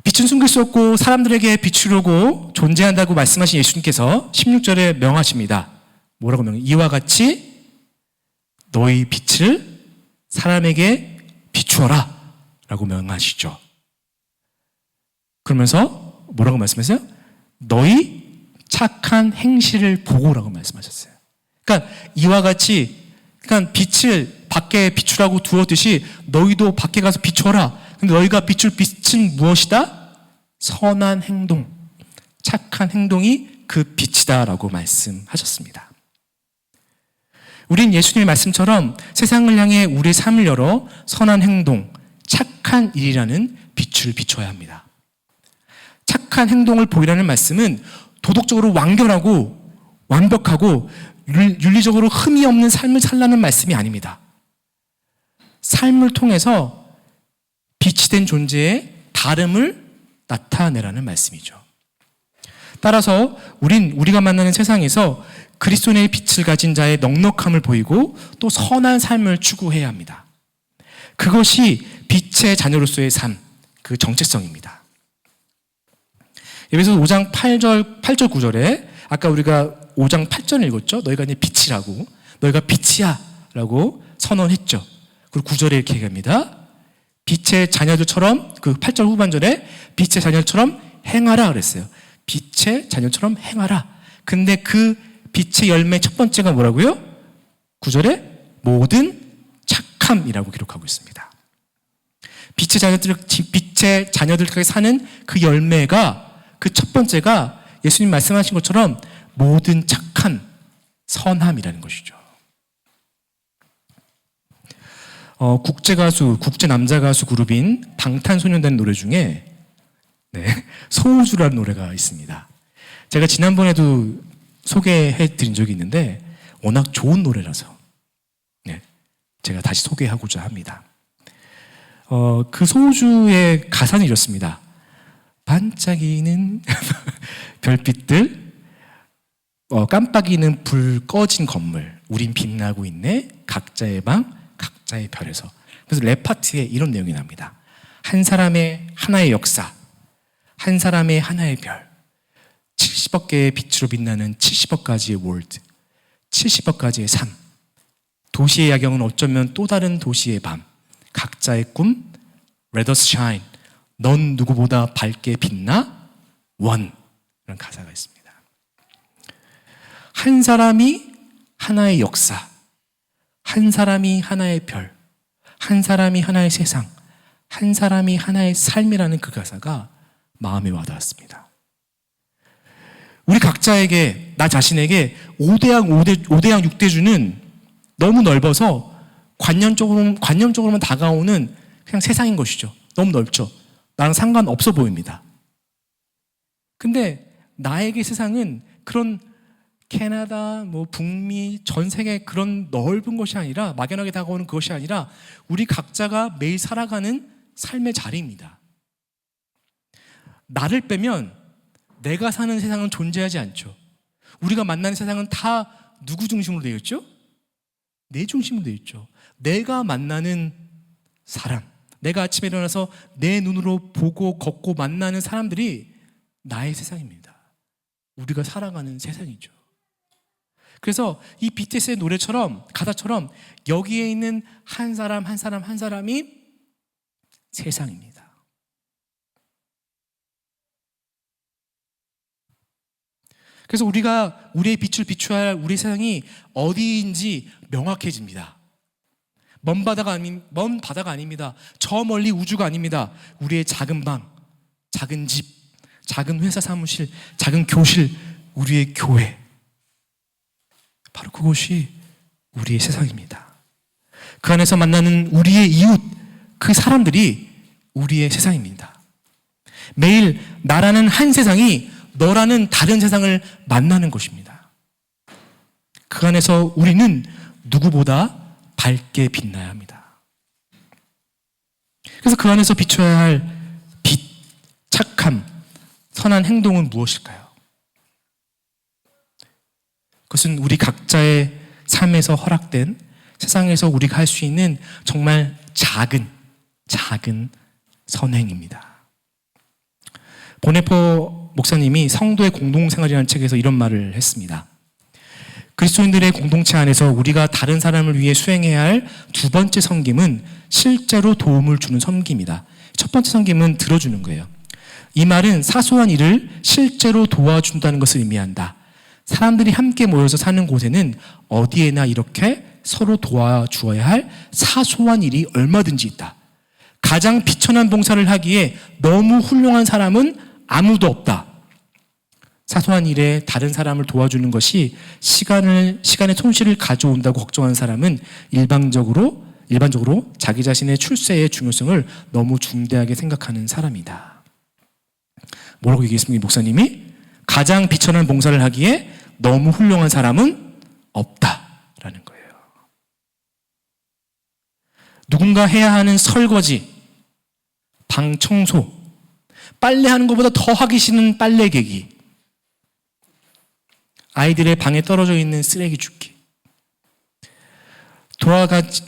빛은 숨길 수 없고 사람들에게 비추려고 존재한다고 말씀하신 예수님께서 16절에 명하십니다. 뭐라고 명해요? 이와 같이 너희 빛을 사람에게 비추어라 라고 명하시죠. 그러면서 뭐라고 말씀하세요? 너희 착한 행실을 보고라고 말씀하셨어요. 그러니까 이와 같이 빛을 밖에 비추라고 두었듯이 너희도 밖에 가서 비춰라. 근데 너희가 비출 빛은 무엇이다? 선한 행동, 착한 행동이 그 빛이다라고 말씀하셨습니다. 우린 예수님의 말씀처럼 세상을 향해 우리의 삶을 열어 선한 행동, 착한 일이라는 빛을 비춰야 합니다. 착한 행동을 보이라는 말씀은 도덕적으로 완벽하고 윤리적으로 흠이 없는 삶을 살라는 말씀이 아닙니다. 삶을 통해서 빛이 된 존재의 다름을 나타내라는 말씀이죠. 따라서 우리가 만나는 세상에서 그리스도의 빛을 가진 자의 넉넉함을 보이고 또 선한 삶을 추구해야 합니다. 그것이 빛의 자녀로서의 삶, 그 정체성입니다. 에베소서 5장 8절 9절에 아까 우리가 5장 8절 읽었죠? 너희가 이제 빛이라고, 너희가 빛이야 라고 선언했죠. 그리고 9절에 이렇게 얘기합니다. 빛의 자녀들처럼, 그 8절 후반절에 빛의 자녀처럼 행하라 그랬어요. 빛의 자녀처럼 행하라. 근데 그 빛의 열매 첫 번째가 뭐라고요? 9절에 모든 착함이라고 기록하고 있습니다. 빛의 자녀들에게 사는 그 열매가, 그 첫 번째가 예수님 말씀하신 것처럼 모든 착함, 선함이라는 것이죠. 국제 남자 가수 그룹인 방탄소년단 노래 중에 소우주라는 노래가 있습니다. 제가 지난번에도 소개해 드린 적이 있는데 워낙 좋은 노래라서 제가 다시 소개하고자 합니다. 그 소우주의 가사는 이렇습니다. 반짝이는 별빛들, 깜빡이는 불 꺼진 건물, 우린 빛나고 있네, 각자의 방, 각자의 별에서. 그래서 랩 파트에 이런 내용이 납니다. 한 사람의 하나의 역사, 한 사람의 하나의 별, 70억 개의 빛으로 빛나는 70억 가지의 월드, 70억 가지의 삶, 도시의 야경은 어쩌면 또 다른 도시의 밤. 각자의 꿈, Let us shine. 넌 누구보다 밝게 빛나? 원. 이런 가사가 있습니다. 한 사람이 하나의 역사, 한 사람이 하나의 별, 한 사람이 하나의 세상, 한 사람이 하나의 삶이라는 그 가사가 마음에 와닿았습니다. 우리 각자에게, 나 자신에게 5대양 6대주는 너무 넓어서 관념적으로만 다가오는 그냥 세상인 것이죠. 너무 넓죠. 나랑 상관없어 보입니다. 근데 나에게 세상은 그런 캐나다, 북미, 전 세계 그런 넓은 것이 아니라, 막연하게 다가오는 그것이 아니라 우리 각자가 매일 살아가는 삶의 자리입니다. 나를 빼면 내가 사는 세상은 존재하지 않죠. 우리가 만나는 세상은 다 누구 중심으로 되어 있죠? 내 중심으로 되어 있죠. 내가 만나는 사람, 내가 아침에 일어나서 내 눈으로 보고 걷고 만나는 사람들이 나의 세상입니다. 우리가 살아가는 세상이죠. 그래서 이 BTS의 노래처럼, 가사처럼 여기에 있는 한 사람 한 사람 한 사람이 세상입니다. 그래서 우리가 우리의 빛을 비춰야 할 우리 세상이 어디인지 명확해집니다. 먼 바다가 아닙니다. 저 멀리 우주가 아닙니다. 우리의 작은 방, 작은 집, 작은 회사 사무실, 작은 교실, 우리의 교회, 바로 그곳이 우리의 세상입니다. 그 안에서 만나는 우리의 이웃, 그 사람들이 우리의 세상입니다. 매일 나라는 한 세상이 너라는 다른 세상을 만나는 것입니다. 그 안에서 우리는 누구보다 밝게 빛나야 합니다. 그래서 그 안에서 비춰야 할 빛, 착함, 선한 행동은 무엇일까요? 그것은 우리 각자의 삶에서 허락된, 세상에서 우리가 할 수 있는 정말 작은 선행입니다. 보네포 목사님이 성도의 공동생활이라는 책에서 이런 말을 했습니다. 그리스도인들의 공동체 안에서 우리가 다른 사람을 위해 수행해야 할 두 번째 섬김은 실제로 도움을 주는 섬김이다. 첫 번째 섬김은 들어주는 거예요. 이 말은 사소한 일을 실제로 도와준다는 것을 의미한다. 사람들이 함께 모여서 사는 곳에는 어디에나 이렇게 서로 도와주어야 할 사소한 일이 얼마든지 있다. 가장 비천한 봉사를 하기에 너무 훌륭한 사람은 아무도 없다. 사소한 일에 다른 사람을 도와주는 것이 시간의 손실을 가져온다고 걱정하는 사람은 일반적으로 자기 자신의 출세의 중요성을 너무 중대하게 생각하는 사람이다. 뭐라고 얘기했습니까, 목사님이? 가장 비천한 봉사를 하기에 너무 훌륭한 사람은 없다라는 거예요. 누군가 해야 하는 설거지, 방 청소, 빨래하는 것보다 더 하기 싫은 빨래 개기, 아이들의 방에 떨어져 있는 쓰레기 줍기,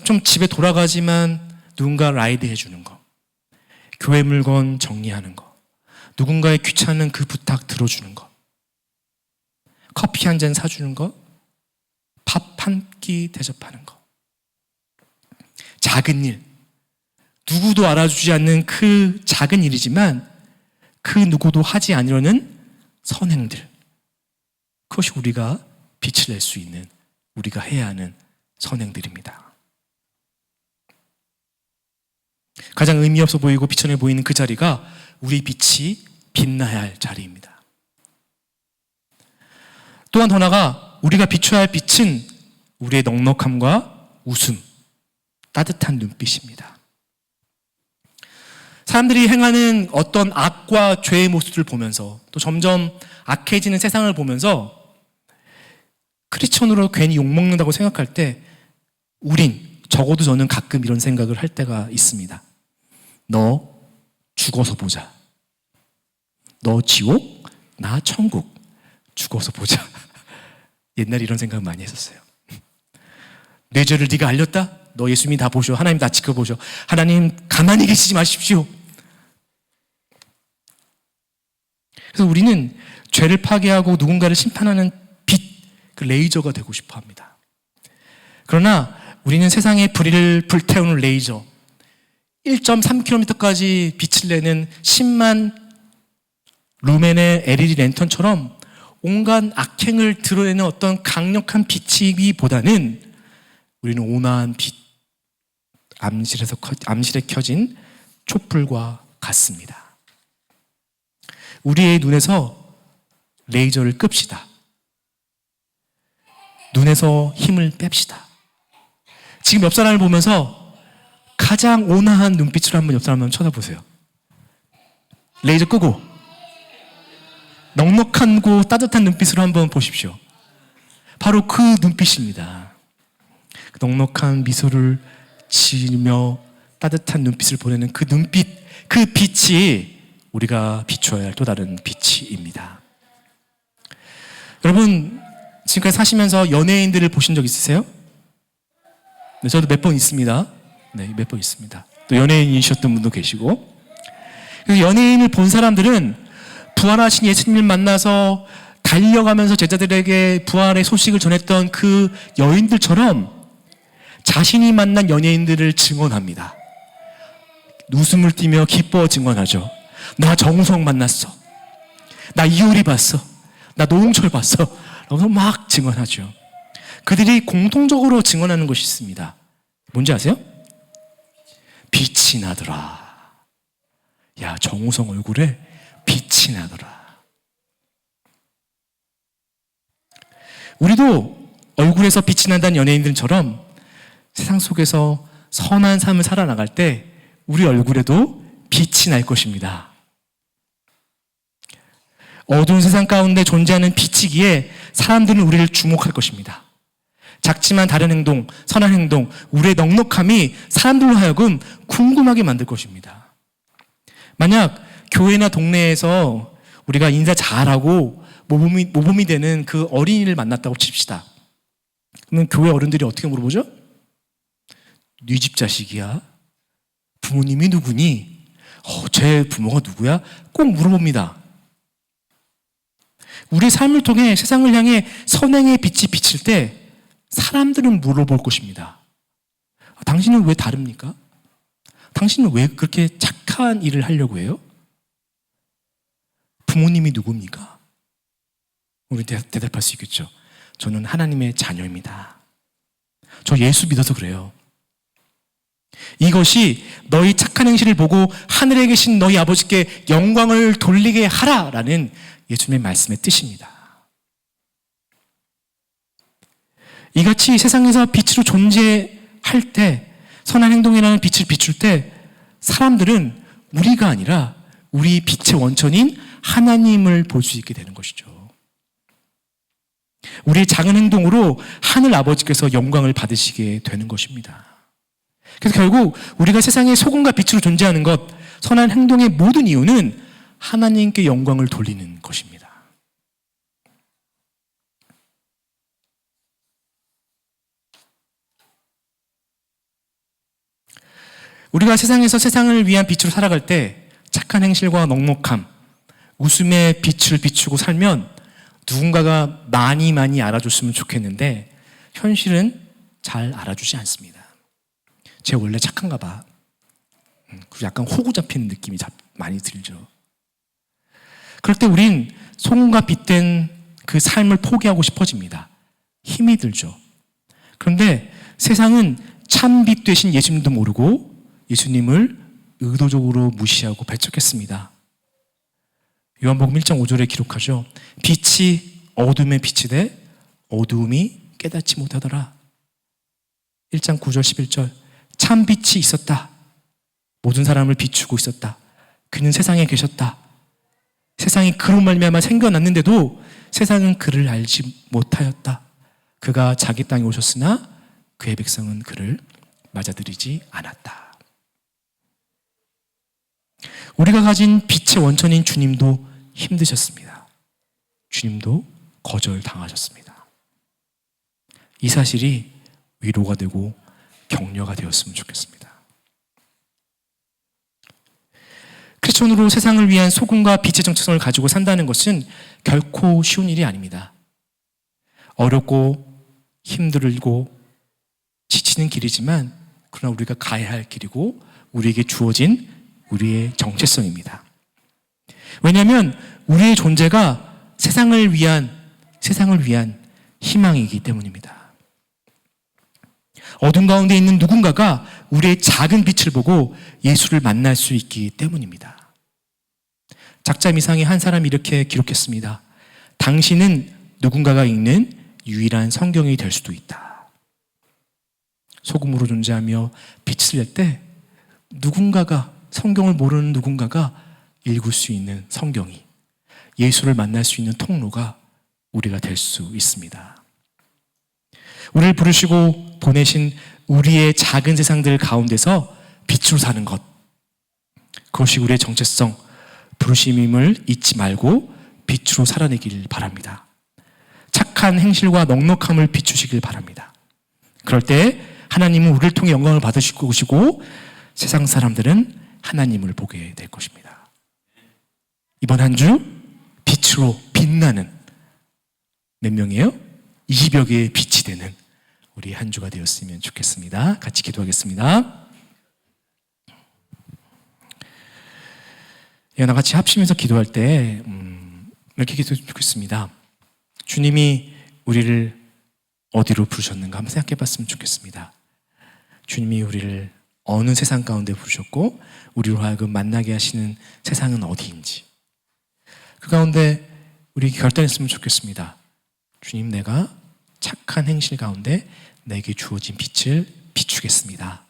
좀 집에 돌아가지만 누군가 라이드 해주는 거, 교회 물건 정리하는 거, 누군가의 귀찮은 그 부탁 들어주는 거, 커피 한 잔 사주는 거, 밥 한 끼 대접하는 거, 작은 일, 누구도 알아주지 않는 그 작은 일이지만 그 누구도 하지 않으려는 선행들, 그것이 우리가 빛을 낼 수 있는, 우리가 해야 하는 선행들입니다. 가장 의미 없어 보이고 비천해 보이는 그 자리가 우리 빛이 빛나야 할 자리입니다. 또한 더 나아가 우리가 비춰야 할 빛은 우리의 넉넉함과 웃음, 따뜻한 눈빛입니다. 사람들이 행하는 어떤 악과 죄의 모습을 보면서, 또 점점 악해지는 세상을 보면서 크리스천으로 괜히 욕먹는다고 생각할 때 적어도 저는 가끔 이런 생각을 할 때가 있습니다. 너 죽어서 보자. 너 지옥, 나 천국. 죽어서 보자. 옛날에 이런 생각 많이 했었어요. 내 죄를 네가 알렸다? 너 예수님이 다 보셔. 하나님 다 지켜보셔. 하나님 가만히 계시지 마십시오. 그래서 우리는 죄를 파괴하고 누군가를 심판하는 빛, 그 레이저가 되고 싶어 합니다. 그러나 우리는 세상의 불의를 불태우는 레이저, 1.3km까지 빛을 내는 10만 루멘의 LED 랜턴처럼 온갖 악행을 드러내는 어떤 강력한 빛이기보다는 우리는 온화한 빛, 암실에 켜진 촛불과 같습니다. 우리의 눈에서 레이저를 끕시다. 눈에서 힘을 뺍시다. 지금 옆 사람을 보면서 가장 온화한 눈빛으로 한번 옆 사람 한번 쳐다보세요. 레이저 끄고 넉넉하고 따뜻한 눈빛으로 한번 보십시오. 바로 그 눈빛입니다. 넉넉한 미소를 지으며 따뜻한 눈빛을 보내는 그 눈빛, 그 빛이 우리가 비추어야 할 또 다른 빛입니다. 여러분, 지금까지 사시면서 연예인들을 보신 적 있으세요? 네, 저도 몇 번 있습니다. 네, 몇 번 있습니다. 또 연예인이셨던 분도 계시고. 그래서 연예인을 본 사람들은 부활하신 예수님을 만나서 달려가면서 제자들에게 부활의 소식을 전했던 그 여인들처럼 자신이 만난 연예인들을 증언합니다. 웃음을 띠며 기뻐 증언하죠. 나 정우성 만났어. 나 이효리 봤어. 나 노홍철 봤어. 라고 막 증언하죠. 그들이 공통적으로 증언하는 것이 있습니다. 뭔지 아세요? 빛이 나더라. 야, 정우성 얼굴에 빛이 나더라. 우리도 얼굴에서 빛이 난다는 연예인들처럼 세상 속에서 선한 삶을 살아나갈 때 우리 얼굴에도 빛이 날 것입니다. 어두운 세상 가운데 존재하는 빛이기에 사람들은 우리를 주목할 것입니다. 작지만 다른 행동, 선한 행동, 우리의 넉넉함이 사람들로 하여금 궁금하게 만들 것입니다. 만약 교회나 동네에서 우리가 인사 잘하고 모범이 되는 그 어린이를 만났다고 칩시다. 그러면 교회 어른들이 어떻게 물어보죠? 네 집 자식이야? 부모님이 누구니? 제 부모가 누구야? 꼭 물어봅니다. 우리의 삶을 통해 세상을 향해 선행의 빛이 비칠 때 사람들은 물어볼 것입니다. 당신은 왜 다릅니까? 당신은 왜 그렇게 착한 일을 하려고 해요? 부모님이 누굽니까? 우리 대답할 수 있겠죠. 저는 하나님의 자녀입니다. 저 예수 믿어서 그래요. 이것이 너희 착한 행실을 보고 하늘에 계신 너희 아버지께 영광을 돌리게 하라라는 예수님의 말씀의 뜻입니다. 이같이 세상에서 빛으로 존재할 때, 선한 행동이라는 빛을 비출 때 사람들은 우리가 아니라 우리 빛의 원천인 하나님을 볼 수 있게 되는 것이죠. 우리의 작은 행동으로 하늘 아버지께서 영광을 받으시게 되는 것입니다. 그래서 결국 우리가 세상의 소금과 빛으로 존재하는 것, 선한 행동의 모든 이유는 하나님께 영광을 돌리는 것입니다. 우리가 세상에서 세상을 위한 빛으로 살아갈 때 착한 행실과 넉넉함, 웃음의 빛을 비추고 살면 누군가가 많이 알아줬으면 좋겠는데 현실은 잘 알아주지 않습니다. 제가 원래 착한가 봐. 그리고 약간 호구 잡히는 느낌이 많이 들죠. 그럴 때 우린 소금과 빛된 그 삶을 포기하고 싶어집니다. 힘이 들죠. 그런데 세상은 참 빛 되신 예수님도 모르고 예수님을 의도적으로 무시하고 배척했습니다. 요한복음 1장 5절에 기록하죠. 빛이 어둠에 비치되 어두움이 깨닫지 못하더라. 1장 9절 11절 참 빛이 있었다. 모든 사람을 비추고 있었다. 그는 세상에 계셨다. 세상이 그로 말미암아 생겨났는데도 세상은 그를 알지 못하였다. 그가 자기 땅에 오셨으나 그의 백성은 그를 맞아들이지 않았다. 우리가 가진 빛의 원천인 주님도 힘드셨습니다. 주님도 거절당하셨습니다. 이 사실이 위로가 되고 격려가 되었으면 좋겠습니다. 크리스천으로 세상을 위한 소금과 빛의 정체성을 가지고 산다는 것은 결코 쉬운 일이 아닙니다. 어렵고 힘들고 지치지 비치는 길이지만 그러나 우리가 가야 할 길이고 우리에게 주어진 우리의 정체성입니다. 왜냐하면 우리의 존재가 세상을 위한 희망이기 때문입니다. 어둠 가운데 있는 누군가가 우리의 작은 빛을 보고 예수를 만날 수 있기 때문입니다. 작자 미상의 한 사람이 이렇게 기록했습니다. 당신은 누군가가 읽는 유일한 성경이 될 수도 있다. 소금으로 존재하며 빛을 낼 때 누군가가, 성경을 모르는 누군가가 읽을 수 있는 성경이, 예수를 만날 수 있는 통로가 우리가 될 수 있습니다. 우리를 부르시고 보내신 우리의 작은 세상들 가운데서 빛으로 사는 것, 그것이 우리의 정체성, 부르심임을 잊지 말고 빛으로 살아내길 바랍니다. 착한 행실과 넉넉함을 비추시길 바랍니다. 그럴 때 하나님은 우리를 통해 영광을 받으실 것이고 세상 사람들은 하나님을 보게 될 것입니다. 이번 한 주 빛으로 빛나는 몇 명이에요? 20여 개의 빛이 되는 우리 한 주가 되었으면 좋겠습니다. 같이 기도하겠습니다. 나같이 합심해서 기도할 때 이렇게 기도했으면 좋겠습니다. 주님이 우리를 어디로 부르셨는가 한번 생각해 봤으면 좋겠습니다. 주님이 우리를 어느 세상 가운데 부르셨고 우리로 하여금 만나게 하시는 세상은 어디인지, 그 가운데 우리 결단했으면 좋겠습니다. 주님, 내가 착한 행실 가운데 내게 주어진 빛을 비추겠습니다.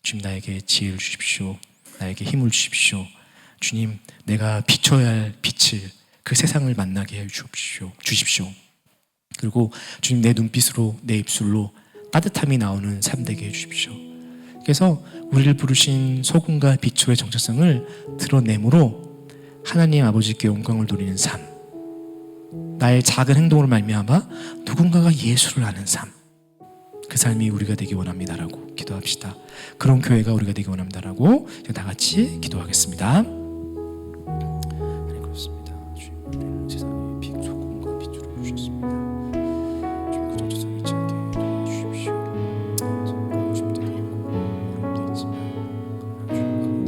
주님, 나에게 지혜를 주십시오. 나에게 힘을 주십시오. 주님, 내가 비춰야 할 빛을, 그 세상을 만나게 해 주십시오. 그리고 주님, 내 눈빛으로, 내 입술로 따뜻함이 나오는 삶 되게 해 주십시오. 그래서 우리를 부르신 소금과 빛의 정체성을 드러내므로 하나님 아버지께 영광을 돌리는 삶, 나의 작은 행동으로 말미암아 누군가가 예수를 아는 삶, 그 삶이 우리가 되기 원합니다라고 기도합시다. 그런 교회가 우리가 되기 원합니다라고 다 같이 기도하겠습니다. 그렇습니다. 주님, 세상의 빛, 소금과 빛으로 주셨습니다. 주님, 그 정체성 잊지 않게 도와주십시오. 가고 싶을 때도 있고 어려움도 있지만 주님 가운데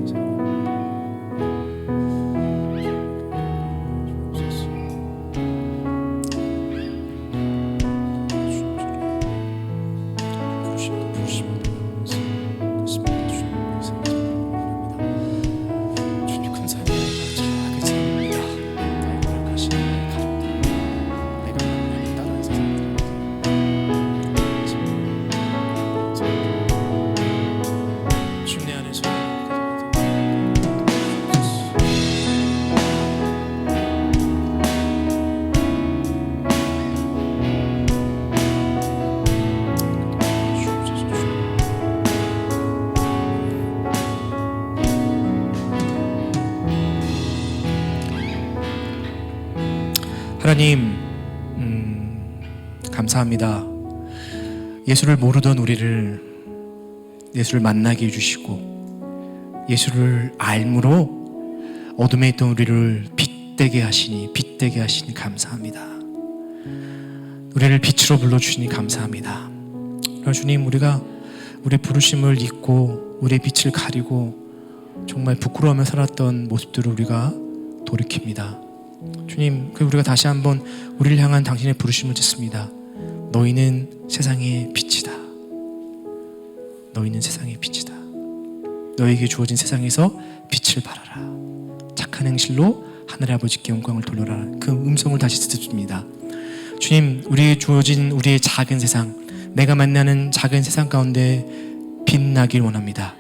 하나님, 감사합니다. 예수를 모르던 우리를 예수를 만나게 해주시고 예수를 알므로 어둠에 있던 우리를 빛되게 하시니 감사합니다. 우리를 빛으로 불러주시니 감사합니다. 주님, 우리가 우리의 부르심을 잊고 우리의 빛을 가리고 정말 부끄러워하며 살았던 모습들을 우리가 돌이킵니다. 주님, 우리가 다시 한번 우리를 향한 당신의 부르심을 듣습니다. 너희는 세상의 빛이다. 너희는 세상의 빛이다. 너희에게 주어진 세상에서 빛을 발하라. 착한 행실로 하늘의 아버지께 영광을 돌려라. 그 음성을 다시 듣습니다. 주님, 우리에게 주어진 우리의 작은 세상, 내가 만나는 작은 세상 가운데 빛나길 원합니다.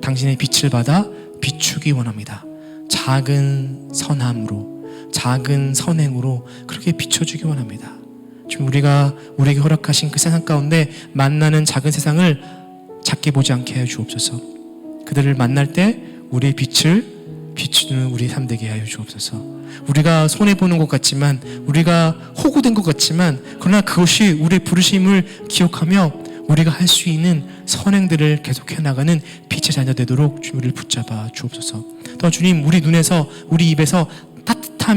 당신의 빛을 받아 비추기 원합니다. 작은 선함으로, 작은 선행으로 그렇게 비춰주기 원합니다. 지금 우리가 우리에게 허락하신 그 세상 가운데 만나는 작은 세상을 작게 보지 않게 하여 주옵소서. 그들을 만날 때 우리의 빛을 비추는 우리 삶 되게 하여 주옵소서. 우리가 손해보는 것 같지만, 우리가 호구된 것 같지만, 그러나 그것이 우리의 부르심을 기억하며 우리가 할 수 있는 선행들을 계속해 나가는 빛의 자녀 되도록 주님을 붙잡아 주옵소서. 또 주님, 우리 눈에서, 우리 입에서 따뜻한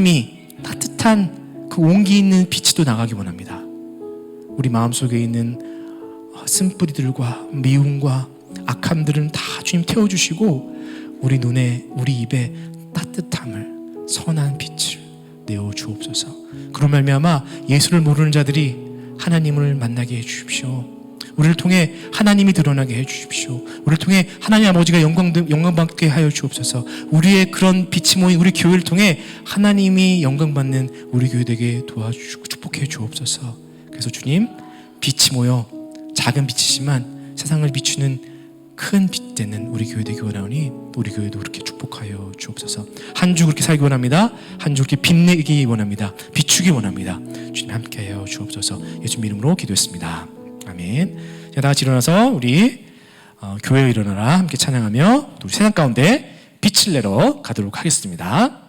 그 온기 있는 빛이 또 나가기 원합니다. 우리 마음속에 있는 쓴뿌리들과 미움과 악함들은 다 주님 태워주시고 우리 눈에 우리 입에 따뜻함을 선한 빛을 내어 주옵소서. 그런 말미암아 예수를 모르는 자들이 하나님을 만나게 해 주십시오. 우리를 통해 하나님이 드러나게 해 주십시오. 우리를 통해 하나님 아버지가 영광받게 하여 주옵소서. 우리의 그런 빛이 모인 우리 교회를 통해 하나님이 영광받는 우리 교회 되게 도와주시고 축복해 주옵소서. 그래서 주님, 빛이 모여 작은 빛이지만 세상을 비추는 큰 빛 되는 우리 교회 되기 원하오니 우리 교회도 그렇게 축복하여 주옵소서. 한 주 그렇게 살기 원합니다. 한 주 그렇게 빛내기 원합니다. 비추기 원합니다. 주님 함께하여 주옵소서. 예수님 이름으로 기도했습니다. 아멘. 자, 다 같이 일어나서 우리 교회에 일어나라 함께 찬양하며 우리 세상 가운데 빛을 내러 가도록 하겠습니다.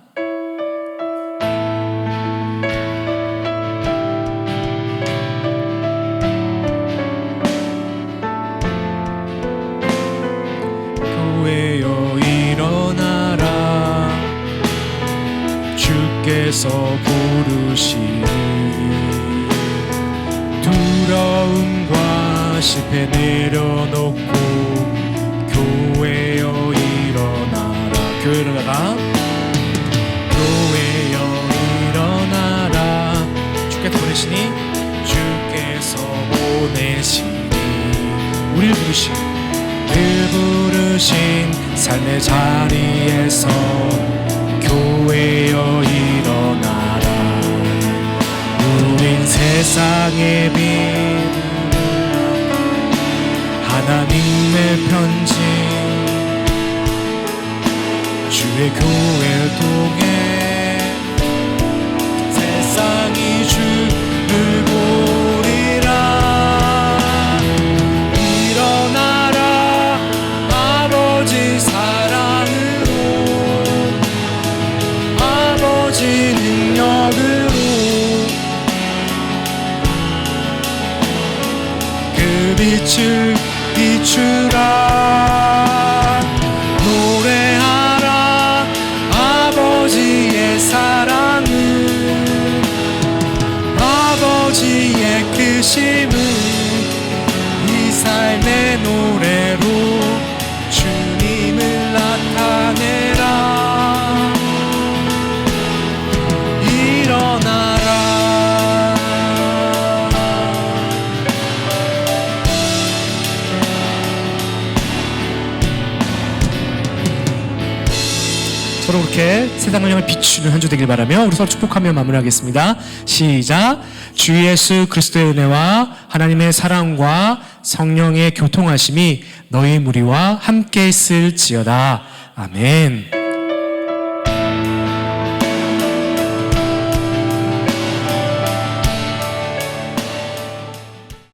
교회여 일어나라 주께서 부르시니 두려움과 실패 내려놓고 교회여 일어나라. 교회 일어나라. 교회여 일어나라. 주께서 보내시니 주께서 보내시니 우리를 부르신 삶의 자리에서 교회여 일어나라. 우린 세상의 빛 하나님의 편지 주의 교회를 통해 세상이 주를 보리라. 일어나라 아버지 사랑으로 아버지 능력으로 그 빛을 비추라. 노래하라 아버지의 사랑을 아버지의 크심을 이 삶의 노래로 주님을 나타내라. 일어나라. 서로 그렇게 세상을 향해 비추는 한 주 되길 바라며 우리 서로 축복하며 마무리하겠습니다. 시작. 주 예수 그리스도의 은혜와 하나님의 사랑과 성령의 교통하심이 너희 무리와 함께 있을지어다. 아멘.